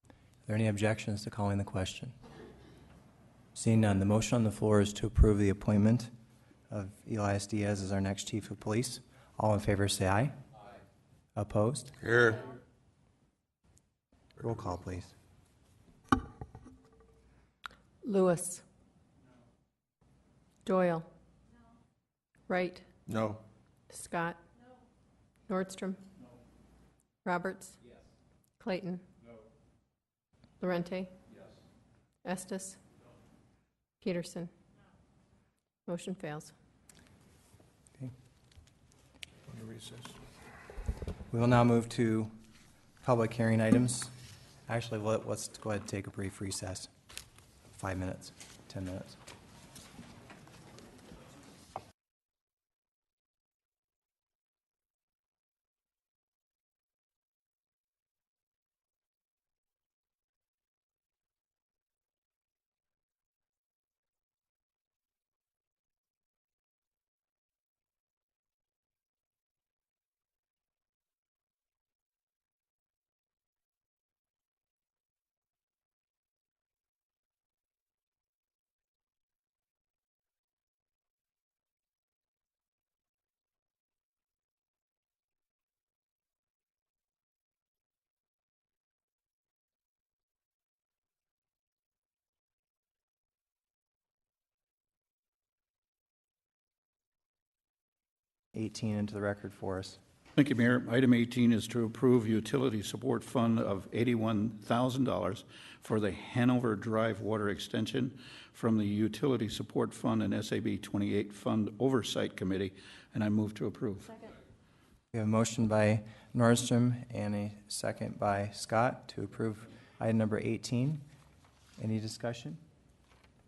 Are there any objections to calling the question? Seeing none, the motion on the floor is to approve the appointment of Elias Diaz as our next chief of police. All in favor say aye. Aye. Opposed? Here. Roll call, please. Lewis. Doyle. Wright. No. Scott. Nordstrom. Roberts. Clayton. Lorente. Estes. Peterson. Motion fails. Okay. We will now move to public hearing items. Actually, let's go ahead and take a brief recess. 5 minutes, 10 minutes. '18 into the record for us. Thank you, Mayor. Item 18 is to approve utility support fund of $81,000 for the Hanover Drive water extension from the Utility Support Fund and SAB 28 Fund Oversight Committee, and I move to approve. Second. We have a motion by Nordstrom and a second by Scott to approve item number 18. Any discussion?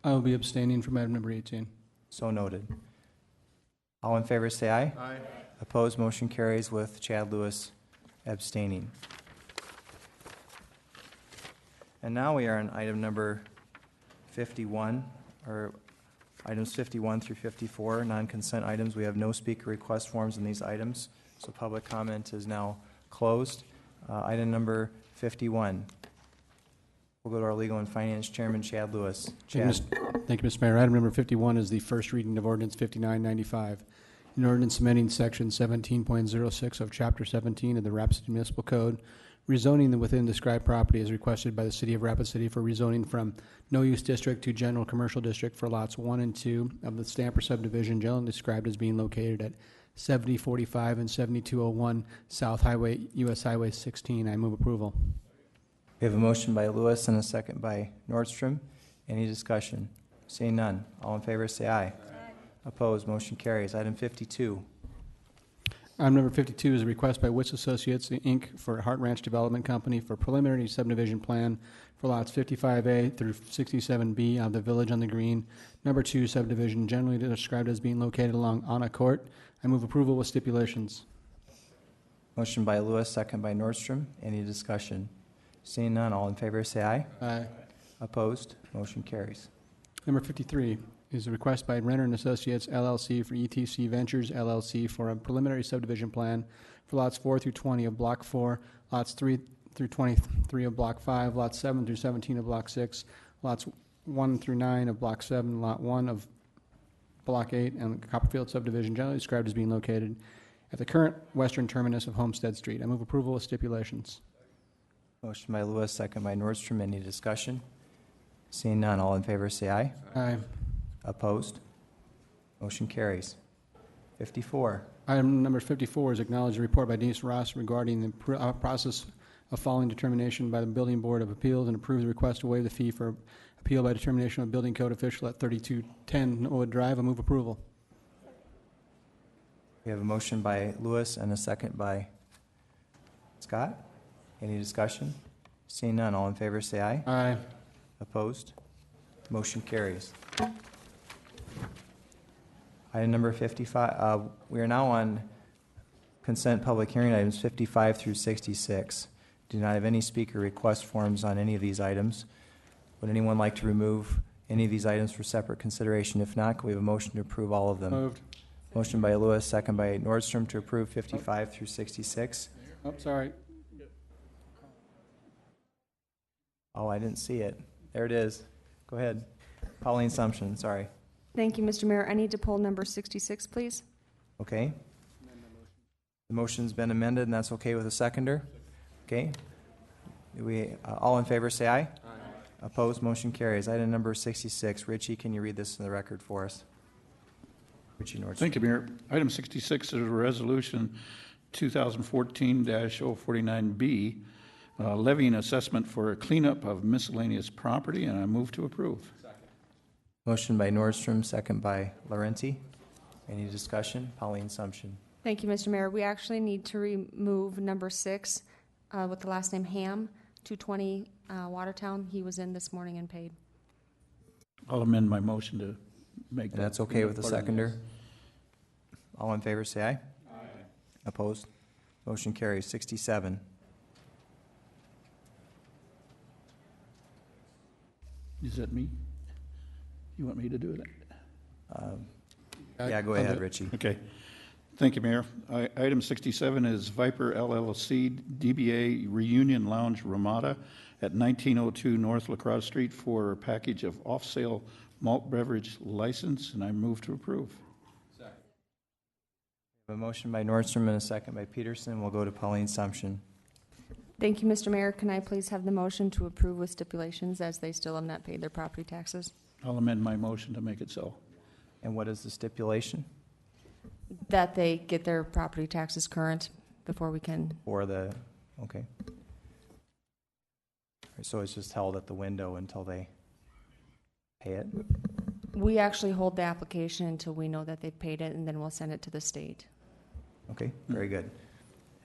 I will be abstaining from item number 18. So noted. All in favor say aye. Aye. Opposed, motion carries with Chad Lewis abstaining. And now we are on item number 51, or items 51 through 54, non-consent items. We have no speaker request forms in these items, so public comment is now closed. Item number 51. We'll go to our Legal and Finance Chairman, Chad Lewis. Chad. Thank you, Mr. Mayor. Item number 51 is the first reading of ordinance 5995. An ordinance amending section 17.06 of Chapter 17 of the Rapid City Municipal Code, rezoning the within described property as requested by the City of Rapid City for rezoning from no-use district to general commercial district for lots 1 and 2 of the Stamper subdivision, generally described as being located at 7045 and 7201 South Highway, US Highway 16. I move approval. We have a motion by Lewis and a second by Nordstrom. Any discussion? Seeing none. All in favor say aye. Aye. Opposed, motion carries. Item 52. Item number 52 is a request by Witz Associates, Inc. for Hart Ranch Development Company for preliminary subdivision plan for lots 55A through 67B of the Village on the Green, number 2 subdivision, generally described as being located along Anna Court. I move approval with stipulations. Motion by Lewis, second by Nordstrom. Any discussion? Seeing none, all in favor say aye. Aye. Opposed, motion carries. Number 53 is a request by Renner and Associates LLC for ETC Ventures LLC for a preliminary subdivision plan for lots 4 through 20 of Block 4, lots 3 through 23 of Block 5, lots 7 through 17 of Block 6, lots 1 through 9 of Block 7, Lot 1 of Block 8, and the Copperfield subdivision, generally described as being located at the current western terminus of Homestead Street. I move approval with stipulations. Motion by Lewis, second by Nordstrom. Any discussion? Seeing none, all in favor say aye. Aye. Opposed? Motion carries. 54. Item number 54 is acknowledged report by Denise Ross regarding the process of following determination by the Building Board of Appeals and approve the request to waive the fee for appeal by determination of building code official at 3210 Norwood Drive. I move approval. We have a motion by Lewis and a second by Scott. Any discussion? Seeing none, all in favor say aye. Aye. Opposed? Motion carries. Item number 55, we are now on consent public hearing items 55 through 66. Do not have any speaker request forms on any of these items. Would anyone like to remove any of these items for separate consideration? If not, can we have a motion to approve all of them? Moved. Motion by Lewis, second by Nordstrom to approve 55 through 66. Oh, sorry. Oh, I didn't see it. There it is. Go ahead. Pauline Sumption, sorry. Thank you, Mr. Mayor. I need to pull number 66, please. Okay. The motion's been amended, and that's okay with a seconder? Okay. We all in favor say aye. Aye. Opposed, motion carries. Item number 66. Richie, can you read this in the record for us? Richie Nordstrom. Thank you, Mayor. Item 66 is a resolution 2014-049B, levying assessment for a cleanup of miscellaneous property, and I move to approve. Motion by Nordstrom, second by Laurenti. Any discussion? Pauline Sumption. Thank you, Mr. Mayor. We actually need to remove number 6 with the last name Ham, 220 Watertown. He was in this morning and paid. I'll amend my motion to make And that. that's okay with the seconder? All in favor say aye. Aye. Opposed? Motion carries. 67. Is that me? You want me to do that? Yeah, go ahead, Richie. Okay. Thank you, Mayor. Item 67 is Viper LLC DBA Reunion Lounge Ramada at 1902 North LaCrosse Street for a package of off-sale malt beverage license, and I move to approve. Second. A motion by Nordstrom and a second by Peterson. We'll go to Pauline Sumption. Thank you, Mr. Mayor. Can I please have the motion to approve with stipulations as they still have not paid their property taxes? I'll amend my motion to make it so. And what is the stipulation? That they get their property taxes current before we can. Or the, okay. So it's just held at the window until they pay it? We actually hold the application until we know that they've paid it, and then we'll send it to the state. Okay, very good.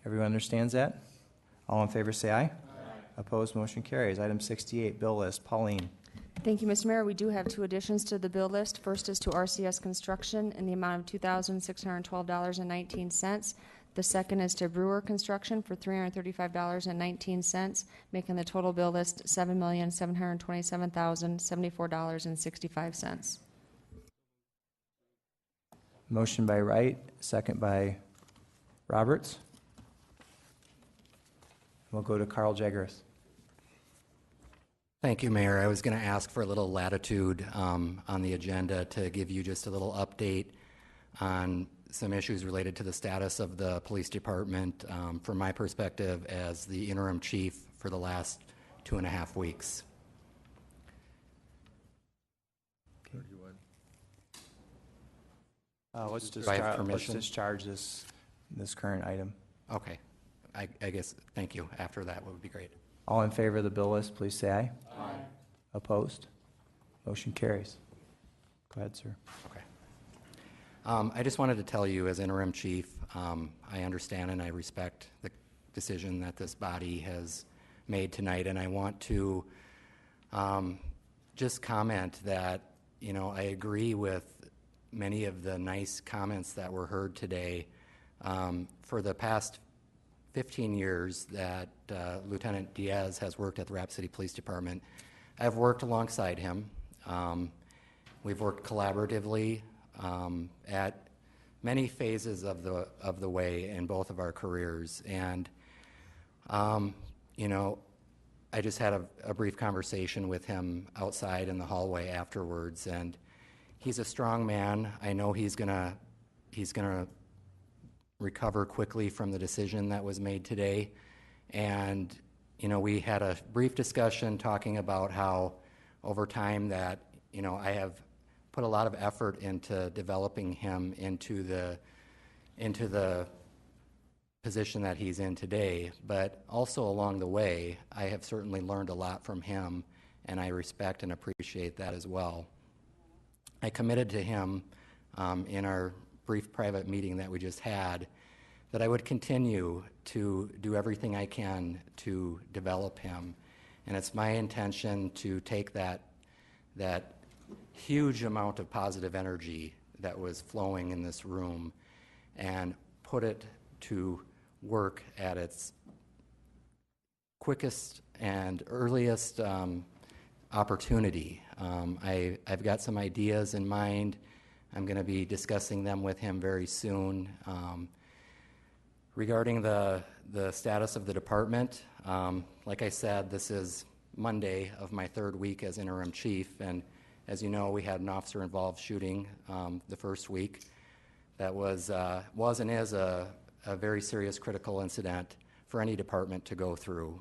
Everyone understands that? All in favor say aye. Aye. Opposed, motion carries. Item 68, bill list. Pauline. Thank you, Mr. Mayor. We do have 2 additions to the bill list. First is to RCS Construction in the amount of $2,612.19. The second is to Brewer Construction for $335.19, making the total bill list $7,727,074.65. Motion by Wright, second by Roberts. We'll go to Carl Jaggeris. Thank you, Mayor. I was going to ask for a little latitude on the agenda to give you just a little update on some issues related to the status of the police department from my perspective as the interim chief for the last 2.5 weeks. Let's Do I have let's permission? discharge this current item. Okay. I guess, thank you. After that would be great. All in favor of the bill list, please say aye. Aye. Opposed? Motion carries. Go ahead, sir. Okay. I just wanted to tell you, as interim chief, I understand and I respect the decision that this body has made tonight, and I want to just comment that, you know, I agree with many of the nice comments that were heard today. For the past 15 years that Lieutenant Diaz has worked at the Rapid City Police Department, I've worked alongside him. We've worked collaboratively at many phases of the way in both of our careers, and you know, I just had a brief conversation with him outside in the hallway afterwards, and he's a strong man. I know he's gonna recover quickly from the decision that was made today, and you know, we had a brief discussion talking about how over time that, you know, I have put a lot of effort into developing him into the position that he's in today, but also along the way, I have certainly learned a lot from him, and I respect and appreciate that as well. I committed to him in our brief private meeting that we just had that I would continue to do everything I can to develop him, and it's my intention to take that huge amount of positive energy that was flowing in this room and put it to work at its quickest and earliest opportunity. I've got some ideas in mind. I'm going to be discussing them with him very soon. Regarding the status of the department, like I said, this is Monday of my 3rd week as interim chief, and as you know, we had an officer-involved shooting the first week. That was and is a very serious critical incident for any department to go through.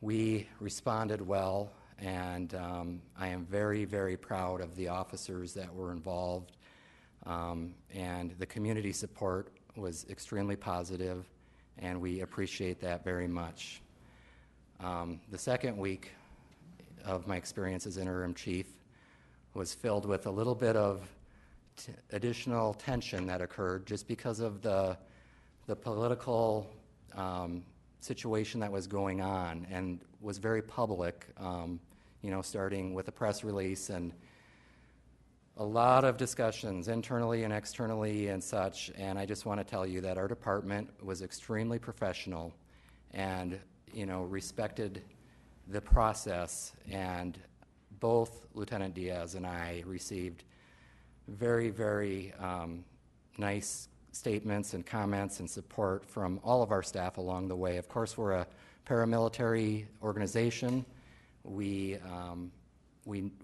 We responded well, and I am very, very proud of the officers that were involved, and the community support was extremely positive, and we appreciate that very much. The second week of my experience as interim chief was filled with a little bit of additional tension that occurred just because of the political situation that was going on and was very public, you know, starting with a press release and a lot of discussions internally and externally and such, and I just want to tell you that our department was extremely professional and, you know, respected the process, and both Lieutenant Diaz and I received very, very nice statements and comments and support from all of our staff along the way. Of course, we're a paramilitary organization. We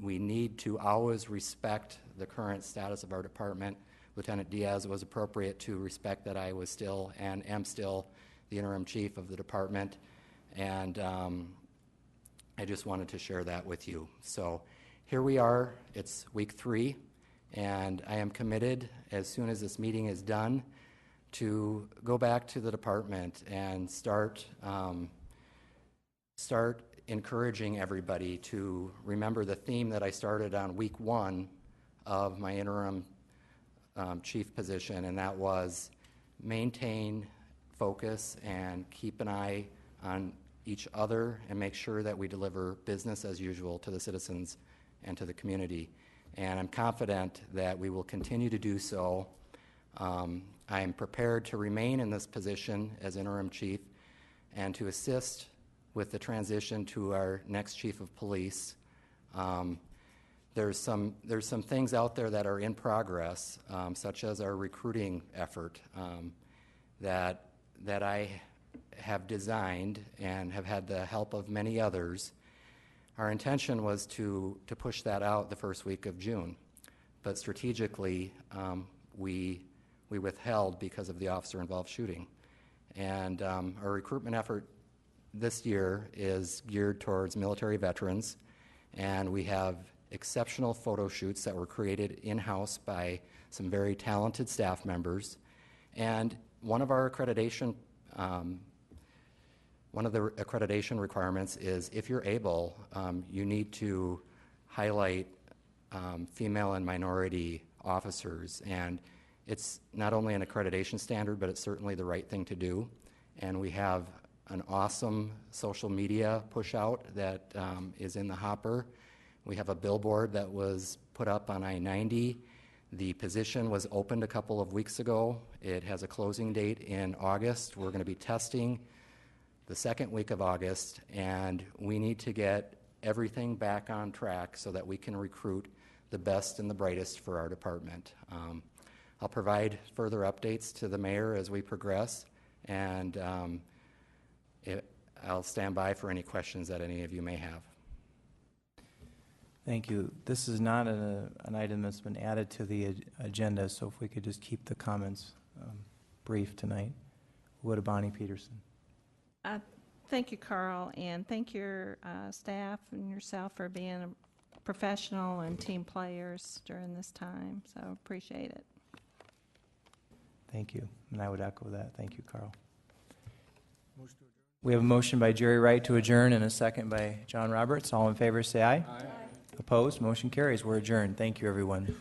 need to always respect the current status of our department. Lieutenant Diaz was appropriate to respect that I was still and am still the interim chief of the department, and I just wanted to share that with you. So here we are. It's week 3, and I am committed, as soon as this meeting is done, to go back to the department and start encouraging everybody to remember the theme that I started on week 1 of my interim chief position, and that was maintain focus and keep an eye on each other and make sure that we deliver business as usual to the citizens and to the community. And I'm confident that we will continue to do so. I am prepared to remain in this position as interim chief and to assist with the transition to our next chief of police. There's some things out there that are in progress, such as our recruiting effort that I have designed and have had the help of many others. Our intention was to push that out the first week of June, but strategically we we withheld because of the officer-involved shooting. And our recruitment effort this year is geared towards military veterans, and we have exceptional photo shoots that were created in-house by some very talented staff members. And one of the accreditation requirements is, if you're able, you need to highlight female and minority officers. And it's not only an accreditation standard, but it's certainly the right thing to do. And we have an awesome social media push out that is in the hopper. We have a billboard that was put up on I-90. The position was opened a couple of weeks ago. It has a closing date in August. We're going to be testing the second week of August, and we need to get everything back on track so that we can recruit the best and the brightest for our department. I'll provide further updates to the mayor as we progress, and I'll stand by for any questions that any of you may have. Thank you. This is not an item that's been added to the agenda, so if we could just keep the comments brief tonight. Would Bonnie Peterson. Thank you, Carl, and thank your staff and yourself for being a professional and team players during this time, so appreciate it. Thank you, and I would echo that. Thank you, Carl. We have a motion by Jerry Wright to adjourn and a second by John Roberts. All in favor, say aye. Aye. Opposed? Motion carries. We're adjourned. Thank you, everyone.